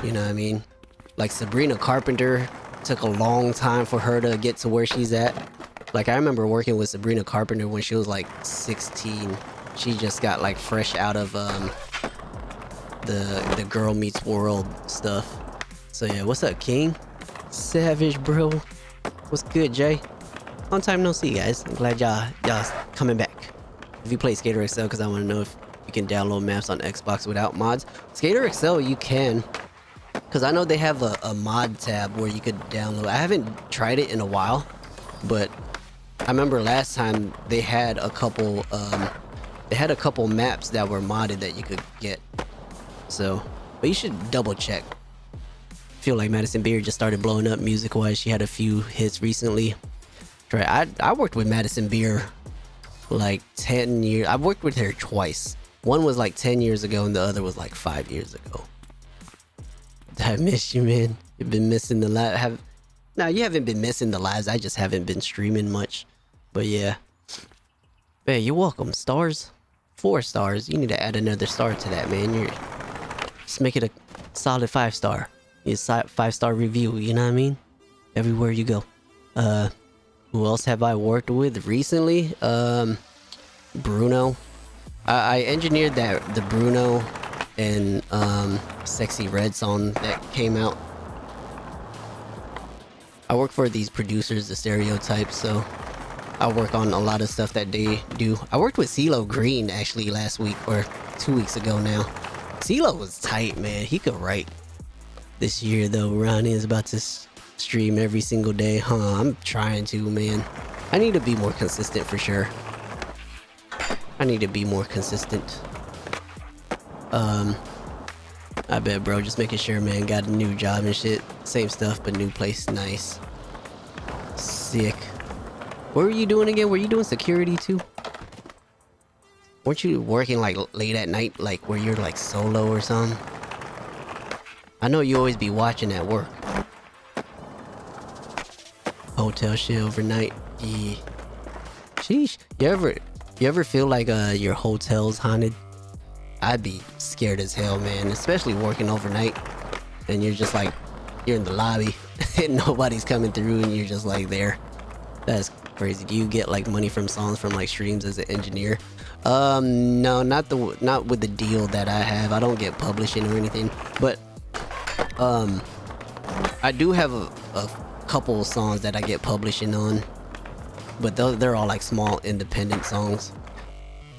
you know what I mean? Like Sabrina Carpenter, took a long time for her to get to where she's at. Like, I remember working with Sabrina Carpenter when she was like 16. She just got like fresh out of the Girl Meets World stuff. So yeah, what's up, King? Savage, bro. What's good, Jay? Long time no see, guys. I'm glad y'all coming back. If you play Skater XL, because I want to know if you can download maps on Xbox without mods. Skater XL, you can. Because I know they have a mod tab where you could download. I haven't tried it in a while, but I remember last time they had a couple maps that were modded that you could get. So, but you should double check. Feel like Madison Beer just started blowing up music wise. She had a few hits recently. I worked with Madison Beer like 10 years. I worked with her twice. One was like 10 years ago and the other was like 5 years ago. I miss you, man. You've been missing the live. No, you haven't been missing the lives. I just haven't been streaming much. But yeah. Man, you're welcome. Stars? 4 stars. You need to add another star to that, man. Just make it a solid 5-star. It's a 5-star review, you know what I mean? Everywhere you go. Who else have I worked with recently? Bruno. I engineered the Bruno and Sexy Red song that came out. I work for these producers, the Stereotypes, so I work on a lot of stuff that they do. I worked with CeeLo Green actually last week, or 2 weeks ago now. CeeLo was tight, man. He could write. This year though, Ronnie is about to stream every single day. I'm trying to, man. I need to be more consistent for sure. I need to be more consistent. I bet, bro. Just making sure, man. Got a new job and shit. Same stuff, but new place. Nice. Sick. What were you doing again? Were you doing security too? Weren't you working like late at night, like where you're like solo or something? I know you always be watching at work. Hotel shit overnight. Yeah. Sheesh. You ever feel like your hotel's haunted? I'd be scared as hell, man. Especially working overnight. And you're just like, you're in the lobby and nobody's coming through and you're just like there. That's crazy. Do you get like money from songs from like streams as an engineer? No, not with the deal that I have. I don't get publishing or anything. But I do have a couple of songs that I get publishing on. But they're all like small independent songs.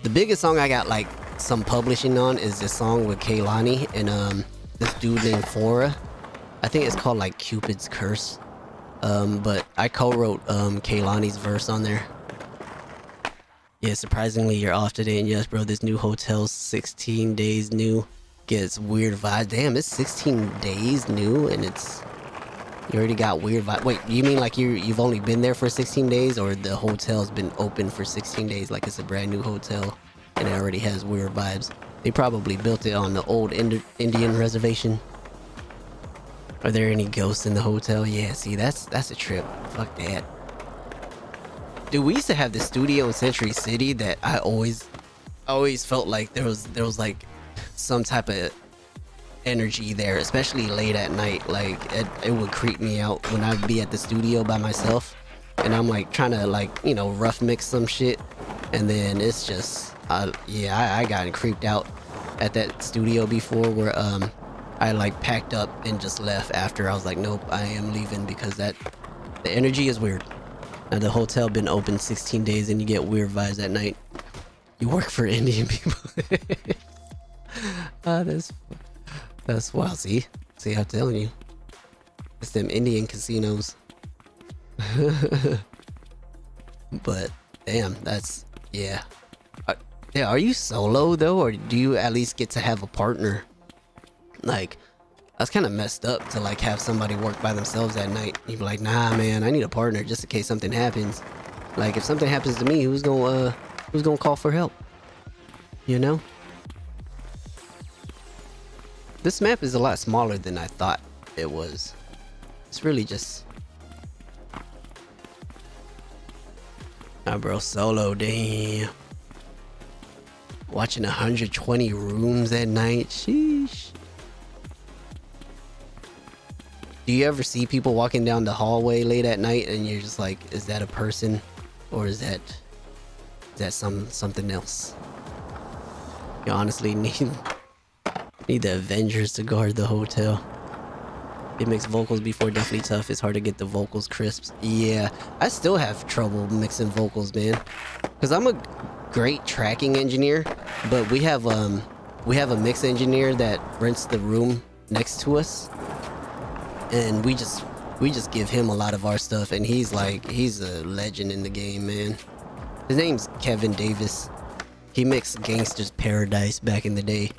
The biggest song I got like some publishing on is this song with Kehlani and this dude named Fora. I think it's called like Cupid's Curse. But I co-wrote Kehlani's verse on there. Yeah, surprisingly you're off today, and yes bro, this new hotel's 16 days new. Gets weird vibes. Damn, it's 16 days new and you already got weird vibes. Wait, you mean like you've only been there for 16 days, or the hotel's been open for 16 days like it's a brand new hotel and it already has weird vibes? They probably built it on the old Indian reservation. Are there any ghosts in the hotel? Yeah, see, that's a trip. Fuck that. Dude, we used to have this studio in Century City that I always felt like there was like some type of energy there, especially late at night. Like it would creep me out when I'd be at the studio by myself and I'm like trying to like, you know, rough mix some shit, and then it's just I got creeped out at that studio before where I like packed up and just left after. I was like, nope, I am leaving because the energy is weird. Now the hotel been open 16 days and you get weird vibes at night. You work for Indian people. That's wild. See, I'm telling you, it's them Indian casinos. But damn, yeah. Are you solo though, or do you at least get to have a partner? Like, that's kind of messed up to like have somebody work by themselves at night. You'd be like, nah, man, I need a partner just in case something happens. Like, if something happens to me, who's gonna call for help? You know? This map is a lot smaller than I thought it was. It's really just... Nah, bro, solo, damn. Watching 120 rooms at night, sheesh. Do you ever see people walking down the hallway late at night and you're just like, is that a person? Or is that something else? You honestly need the Avengers to guard the hotel. It makes vocals before definitely tough. It's hard to get the vocals crisp. Yeah, I still have trouble mixing vocals, man. Cause I'm a great tracking engineer, but we have a mix engineer that rents the room next to us, and we just give him a lot of our stuff, and he's a legend in the game, man. His name's Kevin Davis. He mixed Gangsta's Paradise back in the day.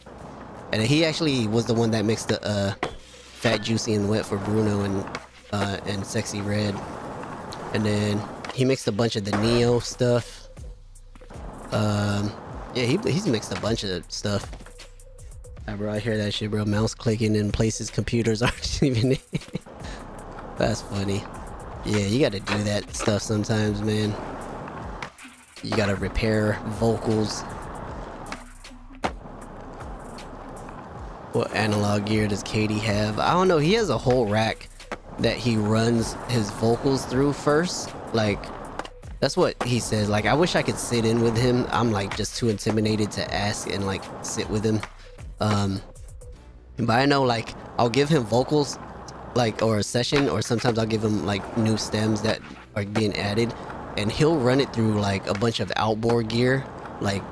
And he actually was the one that mixed the Fat, Juicy, and Wet for Bruno and Sexy Red. And then he mixed a bunch of the Neo stuff. Yeah, he's mixed a bunch of stuff. Bro, I hear that shit, bro. Mouse clicking in places computers aren't even in. That's funny. Yeah, you gotta do that stuff sometimes, man. You gotta repair vocals. What analog gear does Katie have? I don't know. He has a whole rack that he runs his vocals through first. Like, that's what he says. Like, I wish I could sit in with him. I'm like just too intimidated to ask and like sit with him. But I know, like, I'll give him vocals, like, or a session, or sometimes I'll give him like new stems that are being added, and he'll run it through like a bunch of outboard gear, like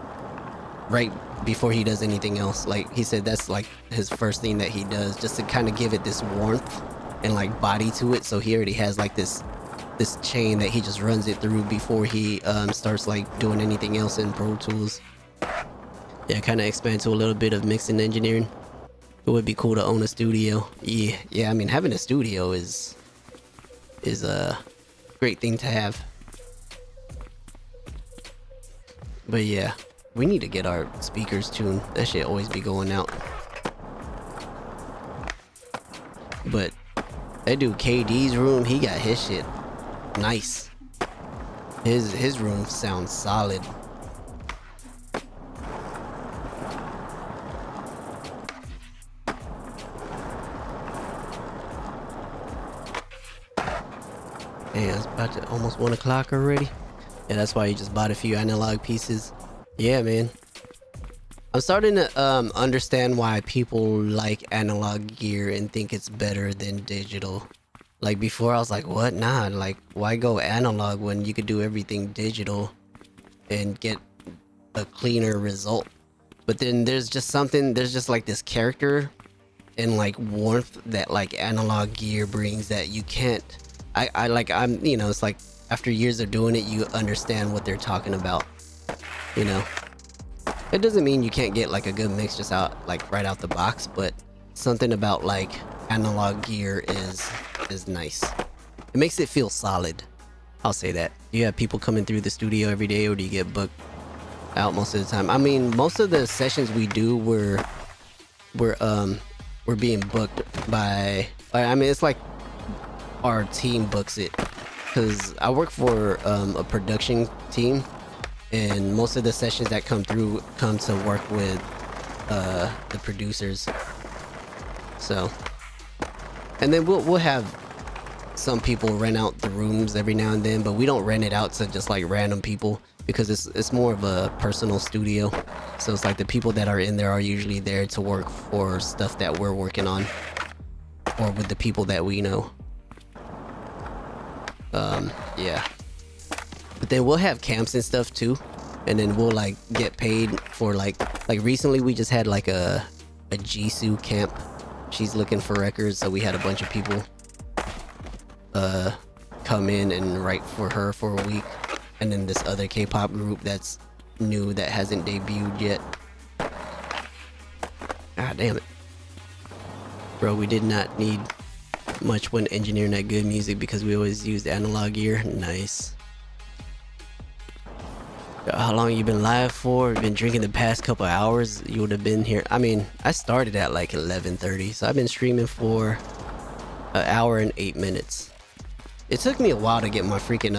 right before he does anything else. Like he said, that's like his first thing that he does, just to kind of give it this warmth and like body to it. So he already has like this chain that he just runs it through before he starts like doing anything else in Pro Tools. Yeah, kind of expand to a little bit of mixing engineering. It would be cool to own a studio. Yeah. I mean, having a studio is a great thing to have. But yeah, we need to get our speakers tuned. That shit always be going out. But that dude KD's room, he got his shit nice. His room sounds solid. Damn, it's about to almost 1 o'clock already. Yeah, that's why you just bought a few analog pieces. Yeah, man. I'm starting to understand why people like analog gear and think it's better than digital. Like before I was like, what? Nah, like why go analog when you could do everything digital and get a cleaner result? But then there's just like this character and like warmth that like analog gear brings that you can't. I'm, you know, it's like after years of doing it, you understand what they're talking about, you know. It doesn't mean you can't get like a good mix just out like right out the box, but something about like analog gear is nice. It makes it feel solid. I'll say that. Do you have people coming through the studio every day, or do you get booked out most of the time? I mean, most of the sessions we do we're being booked by, I mean, it's like our team books it, because I work for a production team, and most of the sessions that come through come to work with the producers. So, and then we'll have some people rent out the rooms every now and then, but we don't rent it out to just like random people, because it's more of a personal studio. So it's like the people that are in there are usually there to work for stuff that we're working on, or with the people that we know. Yeah. But then we'll have camps and stuff too, and then we'll like get paid for like recently we just had like a Jisoo camp. She's looking for records, so we had a bunch of people come in and write for her for a week, and then this other K-pop group that's new that hasn't debuted yet. God damn it, bro, we did not need much when engineering that good music because we always used analog gear. Nice. How long you been live for? Been drinking the past couple hours. You would have been here. I mean, I started at like 11:30, so I've been streaming for an hour and 8 minutes. It took me a while to get my freaking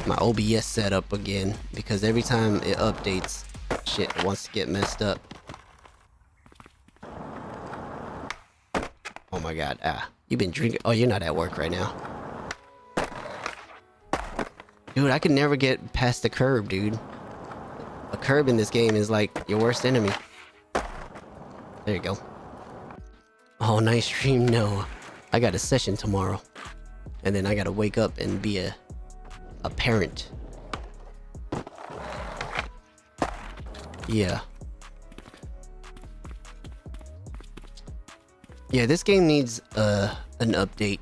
my OBS set up again, because every time it updates, shit wants to get messed up. Oh my god, you been drinking? Oh, you're not at work right now. Dude, I could never get past the curb, dude. A curb in this game is like your worst enemy. There you go. Oh, nice stream. No, I got a session tomorrow, and then I gotta wake up and be a parent. Yeah. Yeah, this game needs an update.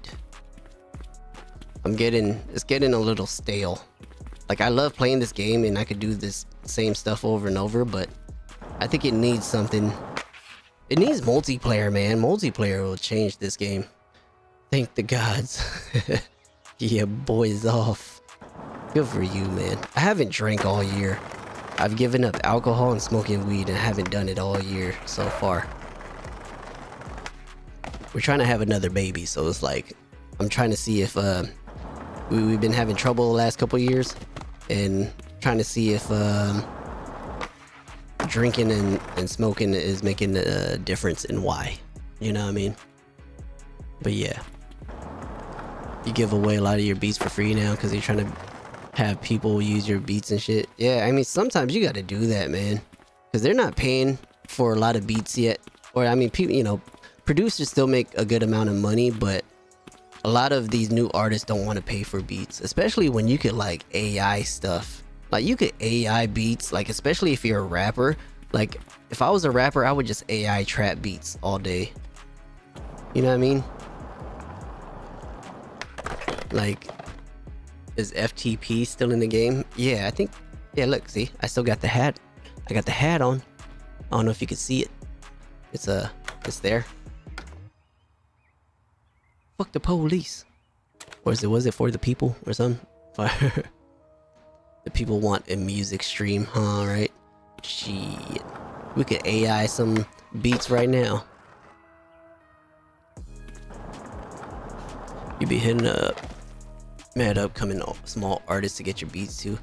It's getting a little stale. Like, I love playing this game and I could do this same stuff over and over, but I think it needs something. It needs multiplayer, man. Multiplayer will change this game. Thank the gods. Yeah, boys off. Good for you, man. I haven't drank all year. I've given up alcohol and smoking weed and I haven't done it all year so far. we're trying to have another baby, so it's like I'm trying to see if we've been having trouble the last couple years, and trying to see if drinking and smoking is making a difference and why. You know what I mean? But yeah, you give away a lot of your beats for free now because you're trying to have people use your beats and shit. Yeah, I mean, sometimes you got to do that, man, because they're not paying for a lot of beats yet. Or I mean, people, you know, producers still make a good amount of money, but a lot of these new artists don't want to pay for beats, especially when you could like AI stuff. Like you could AI beats, like especially if you're a rapper. Like if I was a rapper, I would just AI trap beats all day. You know what I mean? Like, is FTP still in the game? Yeah, I think. Yeah, look, see, I still got the hat. I got the hat on. I don't know if you can see it. It's there. Fuck the police. Or was it for the people or something? The people want a music stream, huh? Right? Shit. We could AI some beats right now. You be hitting up mad upcoming small artists to get your beats to.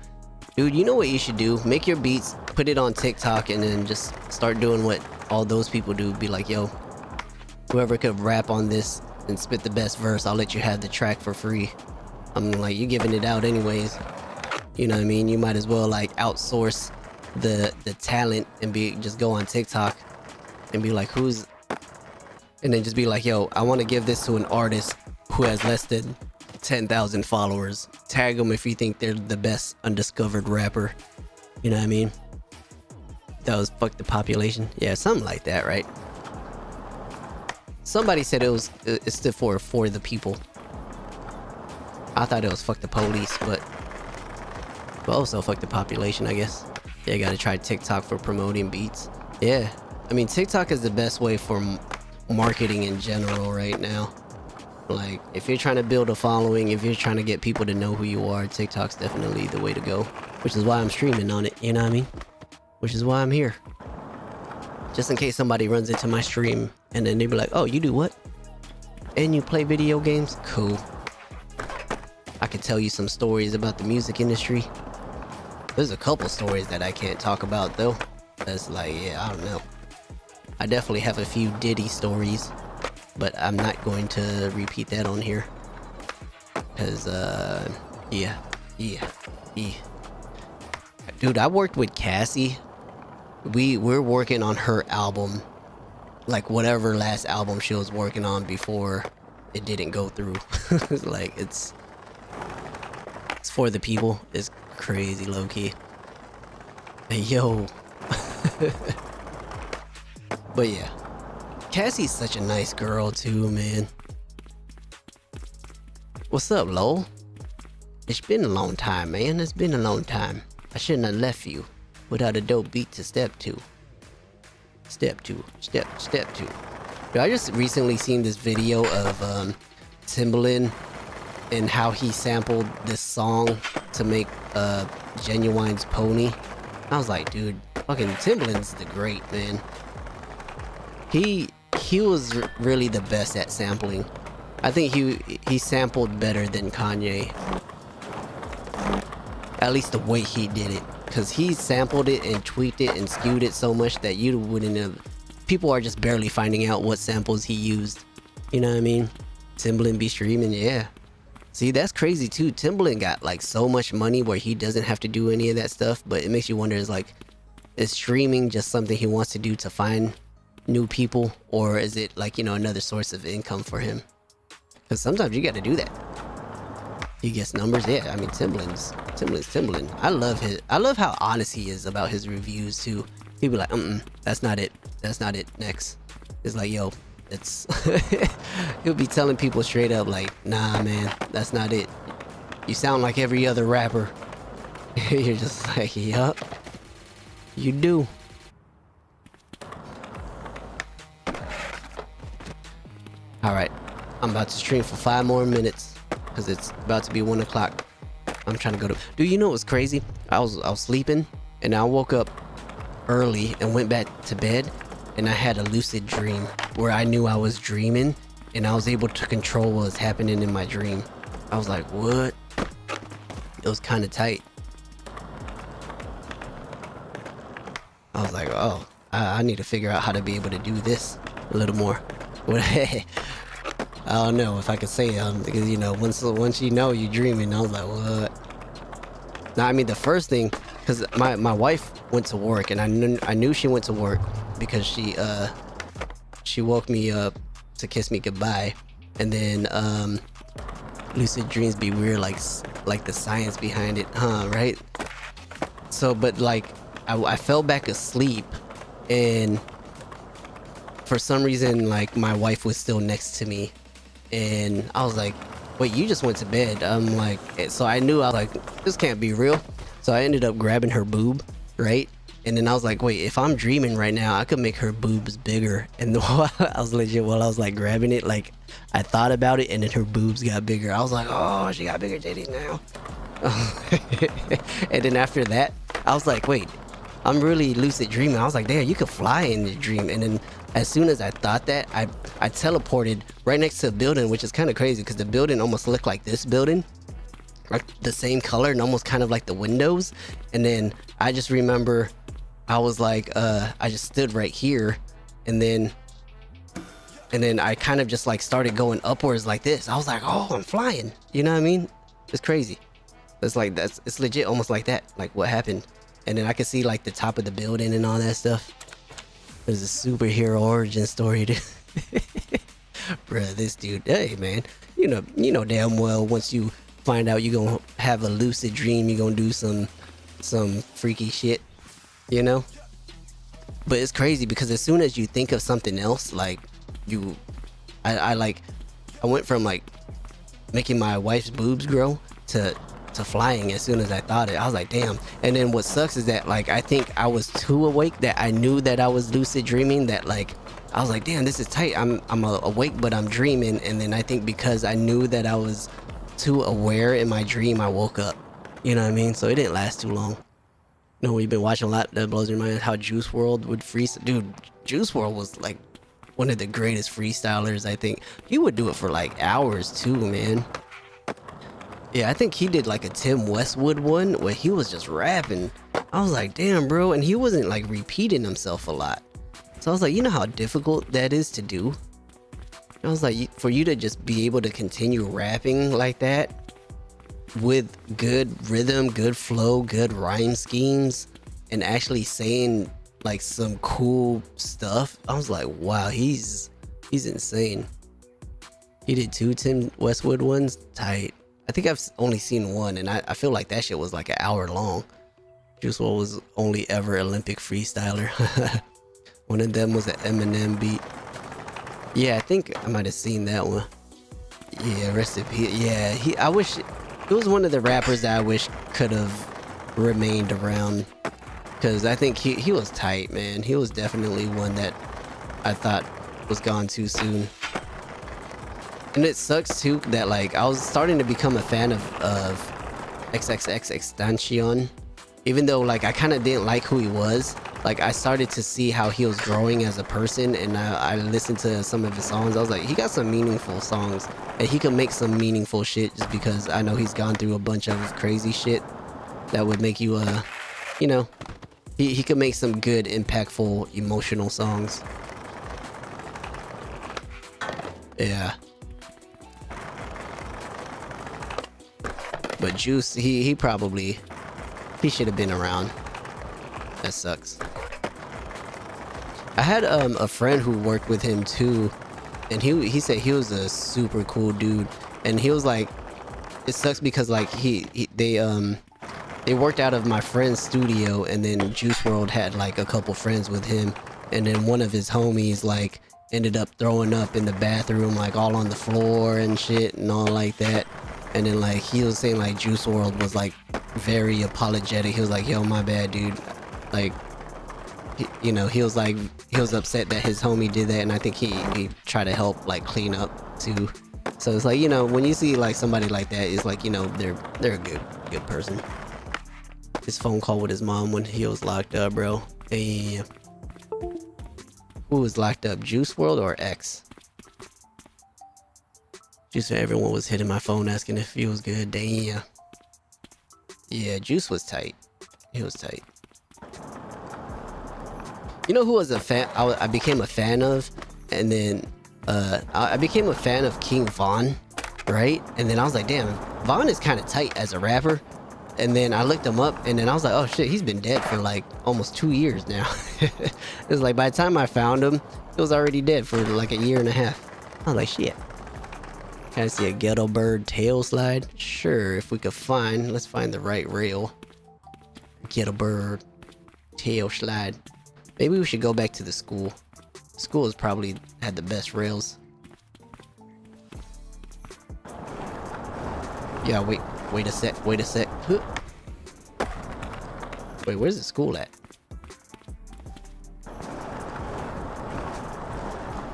Dude, you know what you should do? Make your beats, put it on TikTok, and then just start doing what all those people do. Be like, yo, whoever could rap on this and spit the best verse, I'll let you have the track for free. I'm like, you're giving it out anyways. You know what I mean? You might as well like outsource the talent and just go on TikTok and be like, and then just be like, yo, I want to give this to an artist who has less than 10,000 followers. Tag them if you think they're the best undiscovered rapper. You know what I mean? That was fuck the population. Yeah, something like that, right? Somebody said it stood for the people. I thought it was fuck the police, but also fuck the population, I guess. Yeah, gotta try TikTok for promoting beats. Yeah, I mean, TikTok is the best way for marketing in general right now. Like, if you're trying to build a following, if you're trying to get people to know who you are, TikTok's definitely the way to go. Which is why I'm streaming on it, you know what I mean? Which is why I'm here. Just in case somebody runs into my stream and then they be like, oh, you do what? And you play video games? Cool. I could tell you some stories about the music industry. There's a couple stories that I can't talk about though. That's like, yeah, I don't know. I definitely have a few Diddy stories, but I'm not going to repeat that on here. Cause, yeah. Dude, I worked with Cassie. We're working on her album. Like whatever last album she was working on before it didn't go through. Like, it's for the people. It's crazy low-key. Hey, yo. But yeah. Cassie's such a nice girl too, man. What's up, Lowell? It's been a long time, man. It's been a long time. I shouldn't have left you without a dope beat to step to. Step two. Dude, I just recently seen this video of Timbaland and how he sampled this song to make Genuine's Pony. I was like, dude, fucking Timbaland's the great, man. He was really the best at sampling. I think he sampled better than Kanye. At least the way he did it. Because he sampled it and tweaked it and skewed it so much that you wouldn't have... People are just barely finding out what samples he used. You know what I mean? Timbaland be streaming, yeah. See, that's crazy too. Timbaland got like so much money where he doesn't have to do any of that stuff. But it makes you wonder, is streaming just something he wants to do to find new people? Or is it like, you know, another source of income for him? Because sometimes you got to do that. He gets numbers. Yeah, I mean, Timbaland's Timbaland. I love how honest he is about his reviews too. He'd be like, that's not it. Next. It's like, yo, it's he'll be telling people straight up like, nah, man, that's not it. You sound like every other rapper. You're just like, yup, you do. Alright, I'm about to stream for 5 more minutes because it's about to be 1 o'clock. I'm trying to go to... Dude, you know what's crazy? I was sleeping and I woke up early and went back to bed and I had a lucid dream where I knew I was dreaming and I was able to control what was happening in my dream. I was like, what? It was kind of tight. I was like, oh, I need to figure out how to be able to do this a little more. I don't know if I could say because you know, once you know you're dreaming, I was like, what? Now, I mean, the first thing, because my wife went to work, and I knew she went to work because she woke me up to kiss me goodbye, and then lucid dreams be weird, like the science behind it, huh? Right? So, but like, I fell back asleep, and for some reason, like, my wife was still next to me, and I was like, wait, you just went to bed? I'm like, so I knew, I was like, this can't be real. So I ended up grabbing her boob, right? And then I was like, wait, if I'm dreaming right now, I could make her boobs bigger. And I was legit, while I was like grabbing it, like, I thought about it, and then her boobs got bigger. I was like, oh, she got bigger titties now. And then after that, I was like, wait, I'm really lucid dreaming. I was like, damn, you could fly in the dream. And then as soon as I thought that, I teleported right next to a building, which is kind of crazy because the building almost looked like this building, like the same color and almost kind of like the windows. And then I just remember I was like, I just stood right here, and then I kind of just like started going upwards like this. I was like, oh, I'm flying. You know what I mean? It's crazy. It's like, it's legit almost like that, like what happened. And then I could see like the top of the building and all that stuff. There's a superhero origin story. Bruh, this dude, hey man, you know damn well once you find out you're gonna have a lucid dream, you're gonna do some freaky shit, you know? But it's crazy because as soon as you think of something else, like I went from like making my wife's boobs grow to flying as soon as I thought it. I was like, damn. And then what sucks is that like I think I was too awake that I knew that I was lucid dreaming, that like I was like, damn, this is tight. I'm awake but I'm dreaming. And then I think because I knew that I was too aware in my dream, I woke up. You know what I mean? So it didn't last too long. You know, we've been watching a lot that blows your mind, how Juice WRLD would freestyle. Dude, Juice WRLD was like one of the greatest freestylers, I think. He would do it for like hours too, man. Yeah, I think he did like a Tim Westwood one where he was just rapping. I was like, damn, bro. And he wasn't like repeating himself a lot. So I was like, you know how difficult that is to do? I was like, for you to just be able to continue rapping like that with good rhythm, good flow, good rhyme schemes, and actually saying like some cool stuff. I was like, wow, he's insane. He did 2 Tim Westwood ones, tight. I think I've only seen one, and I feel like that shit was like an hour long. Juice WRLD was only ever Olympic freestyler. One of them was an Eminem beat. Yeah, I think I might have seen that one. Yeah, rest in peace. Yeah, I wish it was one of the rappers that I wish could have remained around, because I think he was tight, man. He was definitely one that I thought was gone too soon. And it sucks too that like I was starting to become a fan of XXXTentacion, even though like I kind of didn't like who he was. Like I started to see how he was growing as a person, and I listened to some of his songs. I was like, he got some meaningful songs, and he can make some meaningful shit, just because I know he's gone through a bunch of crazy shit that would make you you know, he could make some good, impactful, emotional songs. Yeah. But Juice, he should have been around. That sucks. I had a friend who worked with him too, and he said he was a super cool dude, and he was like, it sucks because like they worked out of my friend's studio, and then Juice WRLD had like a couple friends with him, and then one of his homies like ended up throwing up in the bathroom, like all on the floor and shit and all like that. And then like he was saying like Juice WRLD was like very apologetic. He was like, yo, my bad, dude. Like, you know, he was upset that his homie did that, and I think he tried to help like clean up too. So it's like, you know, when you see like somebody like that, it's like, you know, they're a good person. His phone call with his mom when he was locked up, bro. Damn. Who was locked up, Juice WRLD or X? Juice, everyone was hitting my phone asking if he was good. Damn. Yeah, Juice was tight. He was tight. You know who was a fan? I became a fan of, and then I became a fan of King Von, right? And then I was like, damn, Von is kind of tight as a rapper. And then I looked him up, and then I was like, oh shit, he's been dead for like almost 2 years now. It's like by the time I found him, he was already dead for like a year and a half. I was like, shit. Can I see a Ghetto Bird tail slide? Sure, if we could find, let's find the right rail. Ghetto Bird tail slide. Maybe we should go back to the school. School has probably had the best rails. Yeah, wait a sec. Huh. Wait, where's the school at?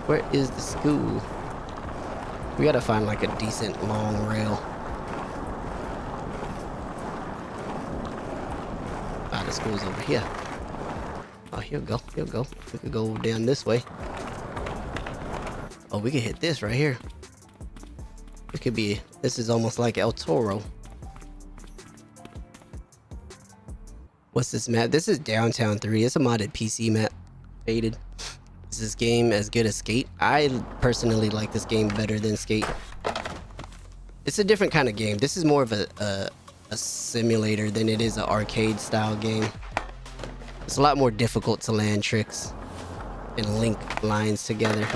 Where is the school? We gotta find like a decent long rail. Ah, the school's over here. Oh, here we go. Here we go. We could go down this way. Oh, we could hit this right here. This could be. This is almost like El Toro. What's this map? This is Downtown 3. It's a modded PC map. Faded. Is this game as good as Skate? I personally like this game better than Skate. It's a different kind of game. This is more of a simulator than it is an arcade style game. It's a lot more difficult to land tricks and link lines together.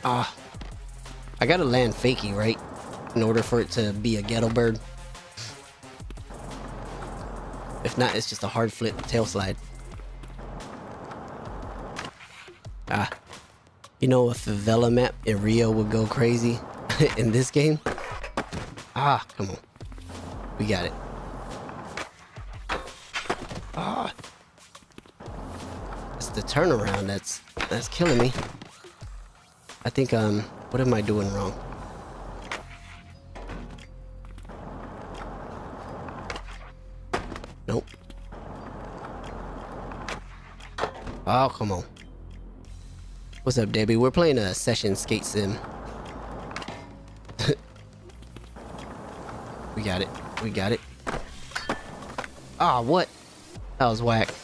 Ah, I gotta land fakie, right? In order for it to be a Ghetto Bird. If not, it's just a hard flip tail slide. Ah, you know, a favela map in Rio would go crazy in this game. Ah, come on. We got it. Ah. It's the turnaround that's killing me. I think, what am I doing wrong? Nope. Oh, come on. What's up, Debbie? We're playing a session skate sim. We got it. We got it. Ah, what? That was whack.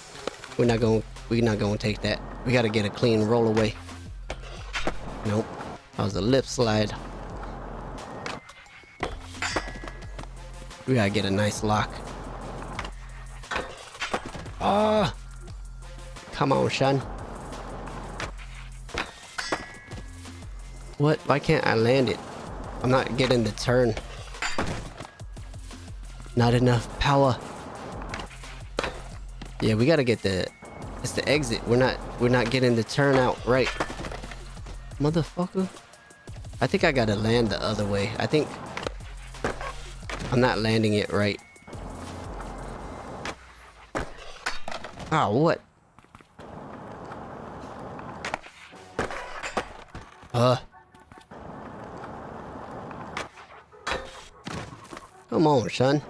We're not gonna take that. We gotta get a clean roll away. Nope. That was a lip slide. We gotta get a nice lock. Ah! Come on, Sean. What? Why can't I land it? I'm not getting the turn. Not enough power. Yeah, we gotta get the... It's the exit. We're not getting the turn out right. Motherfucker. I think I gotta land the other way. I think... I'm not landing it right. Ah, what? Come on, son.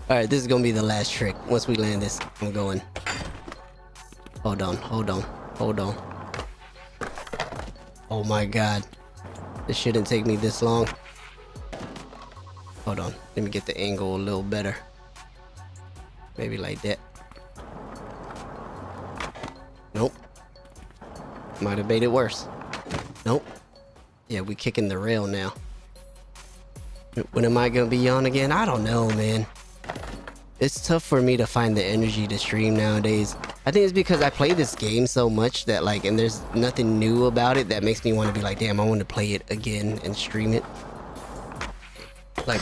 Alright, this is gonna be the last trick. Once we land this, I'm going. Hold on, hold on, hold on. Oh my god. This shouldn't take me this long. Hold on, let me get the angle a little better. Maybe like that. Nope. Might have made it worse. Nope. Yeah, we kicking the rail now. When am I gonna be on again? I don't know, man. It's tough for me to find the energy to stream nowadays. I think it's because I play this game so much that like, and there's nothing new about it that makes me want to be like, damn, I want to play it again and stream it. Like,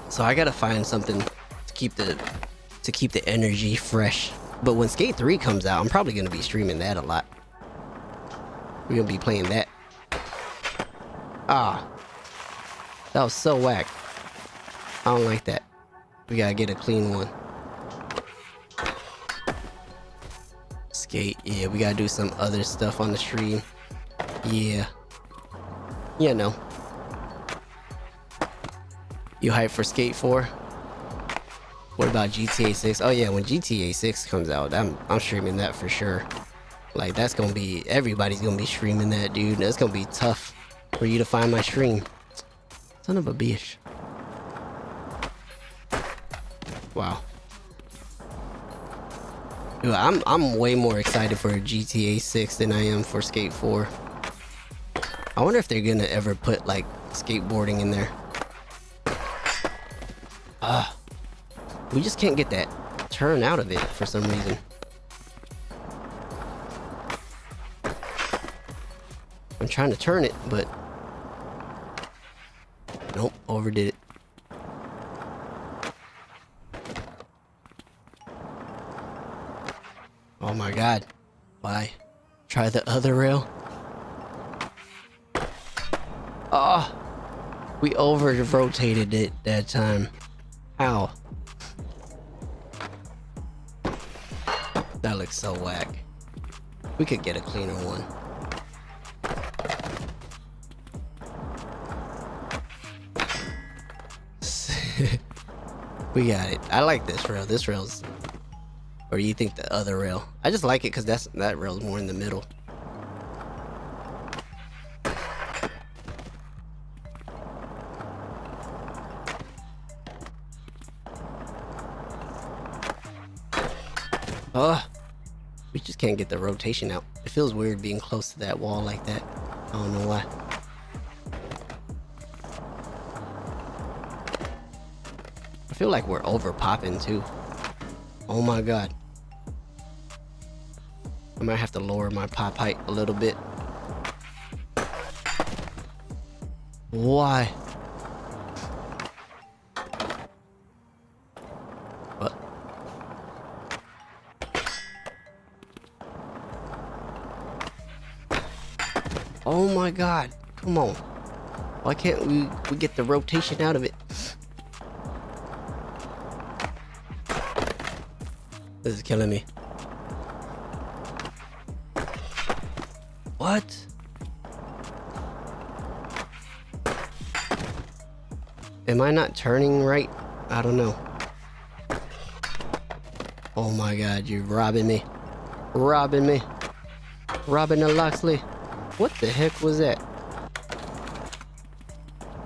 so I gotta find something to keep the energy fresh. But when Skate 3 comes out, I'm probably gonna be streaming that a lot. We're gonna be playing that. Ah, that was so whack. I don't like that. We gotta get a clean one. Skate, yeah, we gotta do some other stuff on the stream. Yeah. Yeah, no. You hyped for Skate 4? What about GTA 6? Oh yeah, when GTA 6 comes out, I'm streaming that for sure. Like that's gonna be, everybody's gonna be streaming that, dude. That's gonna be tough for you to find my stream. Son of a bitch. Wow. Dude, I'm way more excited for GTA 6 than I am for Skate 4. I wonder if they're gonna ever put like skateboarding in there. We just can't get that turn out of it for some reason. I'm trying to turn it, but nope, overdid it. Oh my god. Why? Try the other rail. Oh, we over rotated it that time. How? That looks so whack. We could get a cleaner one. We got it. I like this rail. This rail's... Or do you think the other rail? I just like it because that rail's more in the middle. We just can't get the rotation out. It feels weird being close to that wall like that. I don't know why. I feel like we're over popping too. Oh my god. I might have to lower my pop height a little bit. Why? What? Oh my god. Come on. Why can't we get the rotation out of it? This is killing me. What? Am I not turning right? I don't know. Oh my god, you're robbing me. Robbing me. Robbing the Loxley. What the heck was that?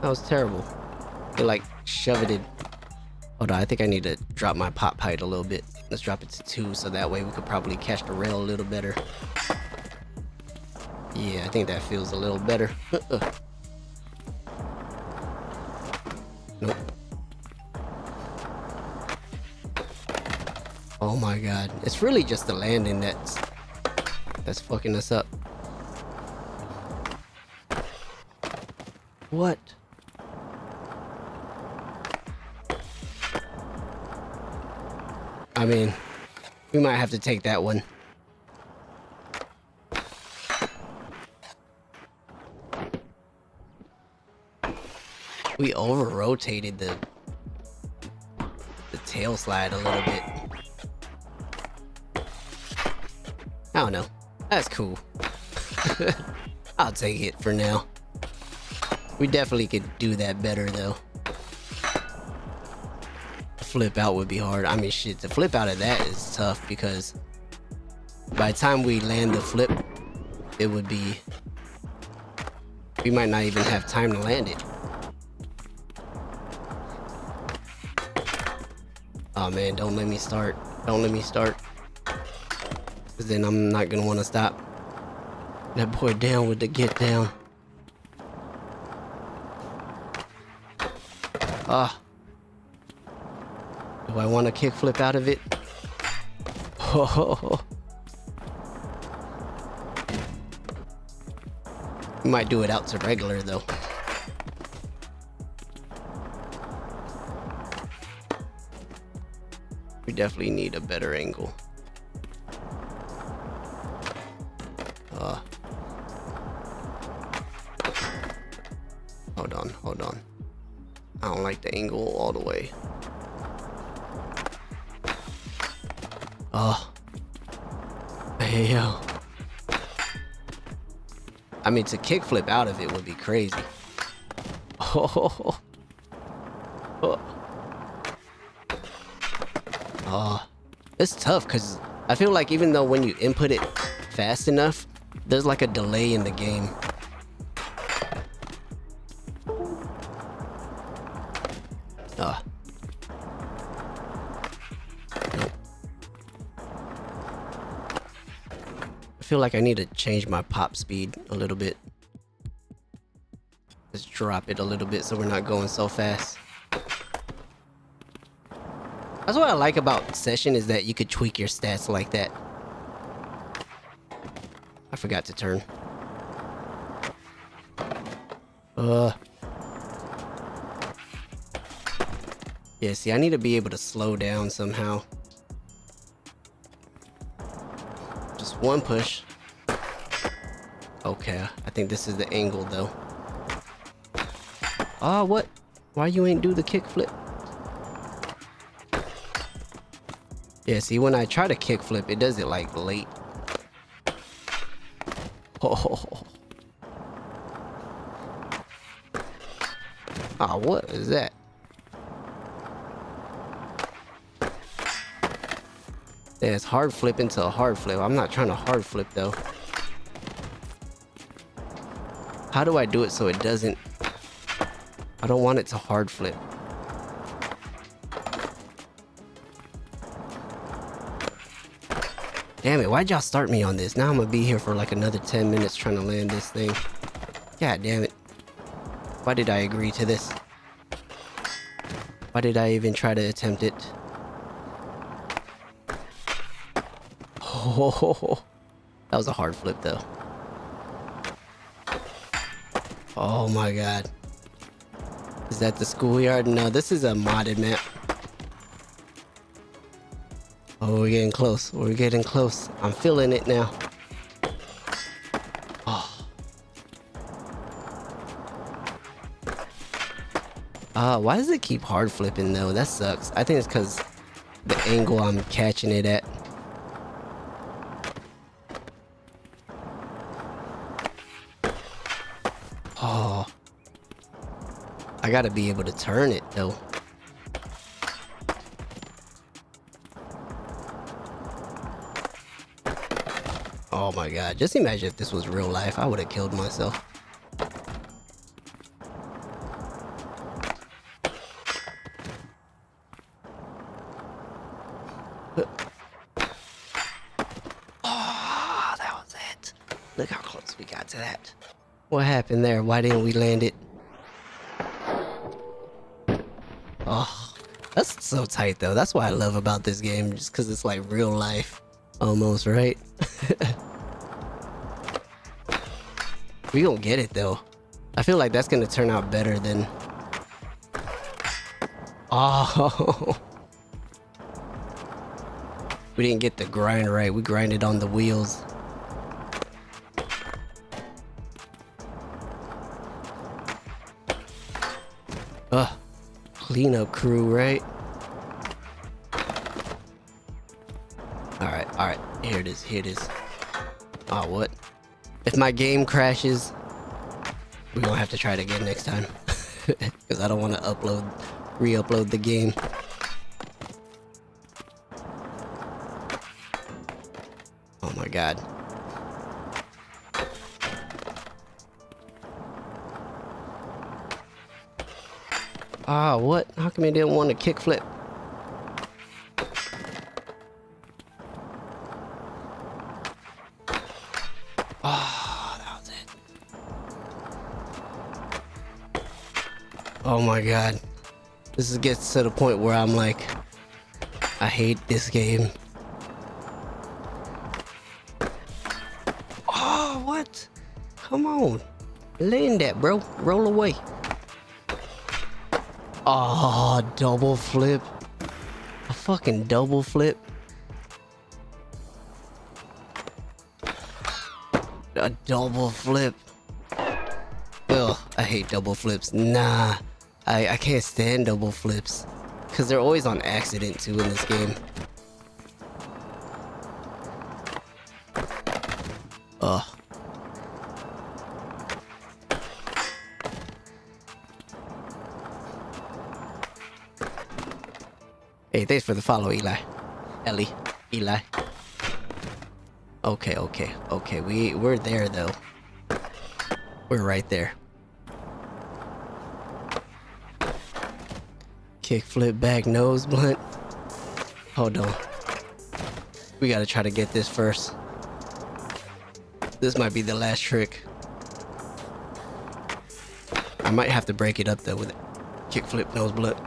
That was terrible. They like shoved it. Hold on, I think I need to drop my pop height a little bit. Let's drop it to 2 so that way we could probably catch the rail a little better. Yeah, I think that feels a little better. Nope. Oh my god. It's really just the landing that's fucking us up. What? I mean, we might have to take that one. We over-rotated the tail slide a little bit. I don't know. That's cool. I'll take it for now. We definitely could do that better though. Flip out would be hard. I mean shit, the flip out of that is tough because by the time we land the flip, it would be... We might not even have time to land it. Oh man, don't let me start. Don't let me start. Cause then I'm not gonna want to stop. That boy down with the get down. Do I want to kickflip out of it? Oh. We might do it out to regular though. We definitely need a better angle. Hold on. I don't like the angle all the way. Oh. Hey, yo. I mean, to kickflip out of it would be crazy. Oh. Oh. Oh, it's tough because I feel like even though when you input it fast enough, there's like a delay in the game. Oh. I feel like I need to change my pop speed a little bit. Let's drop it a little bit so we're not going so fast. That's what I like about Session, is that you could tweak your stats like that. I forgot to turn. Yeah, see, I need to be able to slow down somehow. Just one push. Okay, I think this is the angle though. Ah, what? Why you ain't do the kickflip? Yeah, see, when I try to kickflip, it does it like late. Oh. Ah, what is that? Yeah, it's hard flip into a hard flip. I'm not trying to hard flip though. How do I do it so it doesn't... I don't want it to hard flip. Damn it, why'd y'all start me on this? Now I'm gonna be here for like another 10 minutes trying to land this thing. God damn it. Why did I agree to this? Why did I even try to attempt it? Oh, that was a hard flip though. Oh my god. Is that the schoolyard? No, this is a modded map. Oh, we're getting close. We're getting close. I'm feeling it now. Oh. Why does it keep hard flipping though? That sucks. I think it's because the angle I'm catching it at. Oh. I gotta be able to turn it though. Oh my god, just imagine if this was real life. I would have killed myself. Oh, that was it. Look how close we got to that. What happened there? Why didn't we land it? Oh, that's so tight though. That's what I love about this game, just because it's like real life. Almost, right? We gonna get it though. I feel like that's gonna turn out better than... Oh. We didn't get the grind right. We grinded on the wheels. Cleanup crew, right? Alright. Here it is. Oh, what? If my game crashes, we're gonna have to try it again next time. Because I don't want to re-upload the game. Oh my god. Ah, what? How come it didn't want to kickflip? Oh, that was it. Oh my god. This gets to the point where I'm like, I hate this game. Oh, what? Come on. Land that, bro. Roll away. Oh, double flip. A fucking double flip. A double flip. Ugh, I hate double flips. Nah, I can't stand double flips. Because they're always on accident too in this game. Ugh. Hey, thanks for the follow, Eli. Eli. Okay. We're there though. We're right there. Kickflip back nose blunt. Hold on. We gotta try to get this first. This might be the last trick. I might have to break it up though with kickflip nose blunt.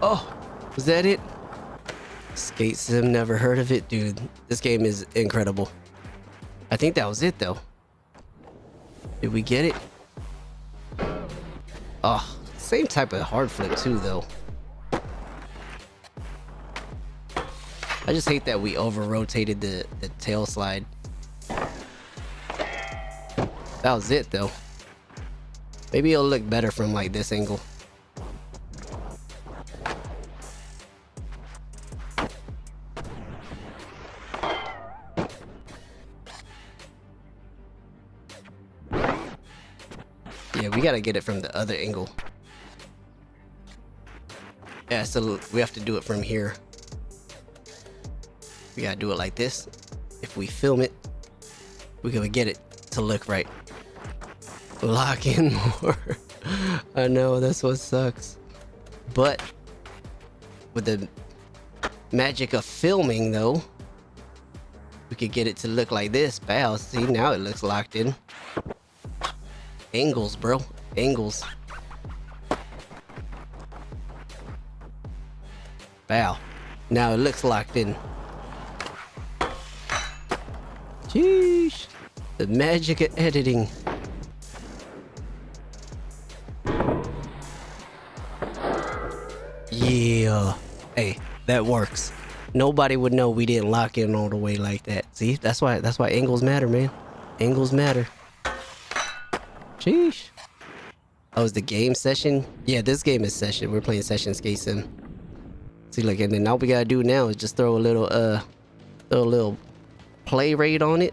Oh, was that it? Skate Sim, never heard of it, dude. This game is incredible. I think that was it though. Did we get it? Oh, same type of hard flip too though. I just hate that we over rotated the tail slide. That was it though. Maybe it'll look better from like this angle. Yeah, we gotta get it from the other angle. Yeah, so we have to do it from here. We gotta do it like this. If we film it, we can get it to look right. Lock in more. I know, that's what sucks. But with the magic of filming though, we could get it to look like this. Bow, see, now it looks locked in. Angles, bro. Angles. Wow. Now it looks locked in. Sheesh. The magic of editing. Yeah. Hey, that works. Nobody would know we didn't lock in all the way like that. See, that's why angles matter, man. Angles matter. Sheesh. Oh, is the game session? Yeah, this game is session. We're playing session Skate Sim. See, look, and then all we gotta do now is just throw a little play rate on it.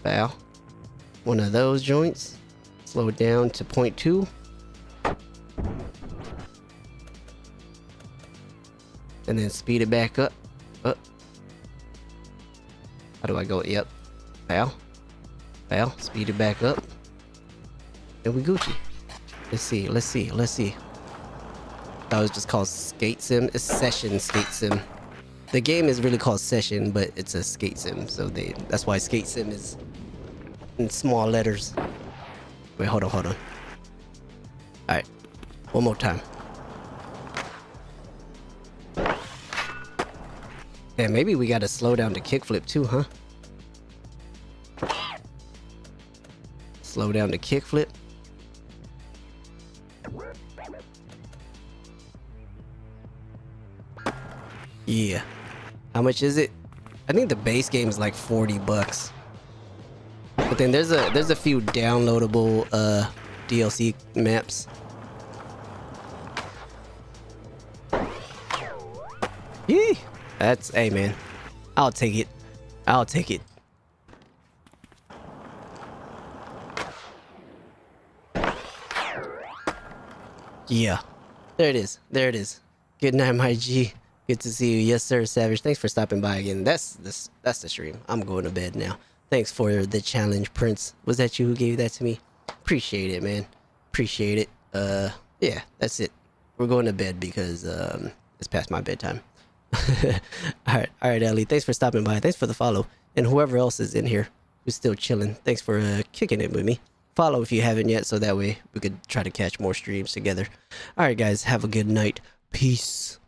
Wow. One of those joints. Slow it down to 0.2. And then speed it back up. How do I go? Yep. Wow. Speed it back up. And we Gucci. Let's see. That was just called Skate Sim. It's Session Skate Sim. The game is really called Session, but it's a Skate Sim. So that's why Skate Sim is in small letters. Wait, hold on. Alright. One more time. Yeah, maybe we gotta slow down the kickflip too, huh? Slow down the kickflip. Yeah. How much is it? I think the base game is like $40. But then there's a few downloadable DLC maps. Yee. That's, hey man, I'll take it. Yeah, there it is. Good night, my G. Good to see you. Yes, sir, Savage. Thanks for stopping by again. That's the stream. I'm going to bed now. Thanks for the challenge, Prince. Was that you who gave that to me? Appreciate it, man. Appreciate it. Yeah, that's it. We're going to bed because it's past my bedtime. all right, Ellie. Thanks for stopping by. Thanks for the follow, and whoever else is in here who's still chilling. Thanks for kicking it with me. Follow if you haven't yet, so that way we could try to catch more streams together. All right, guys. Have a good night. Peace.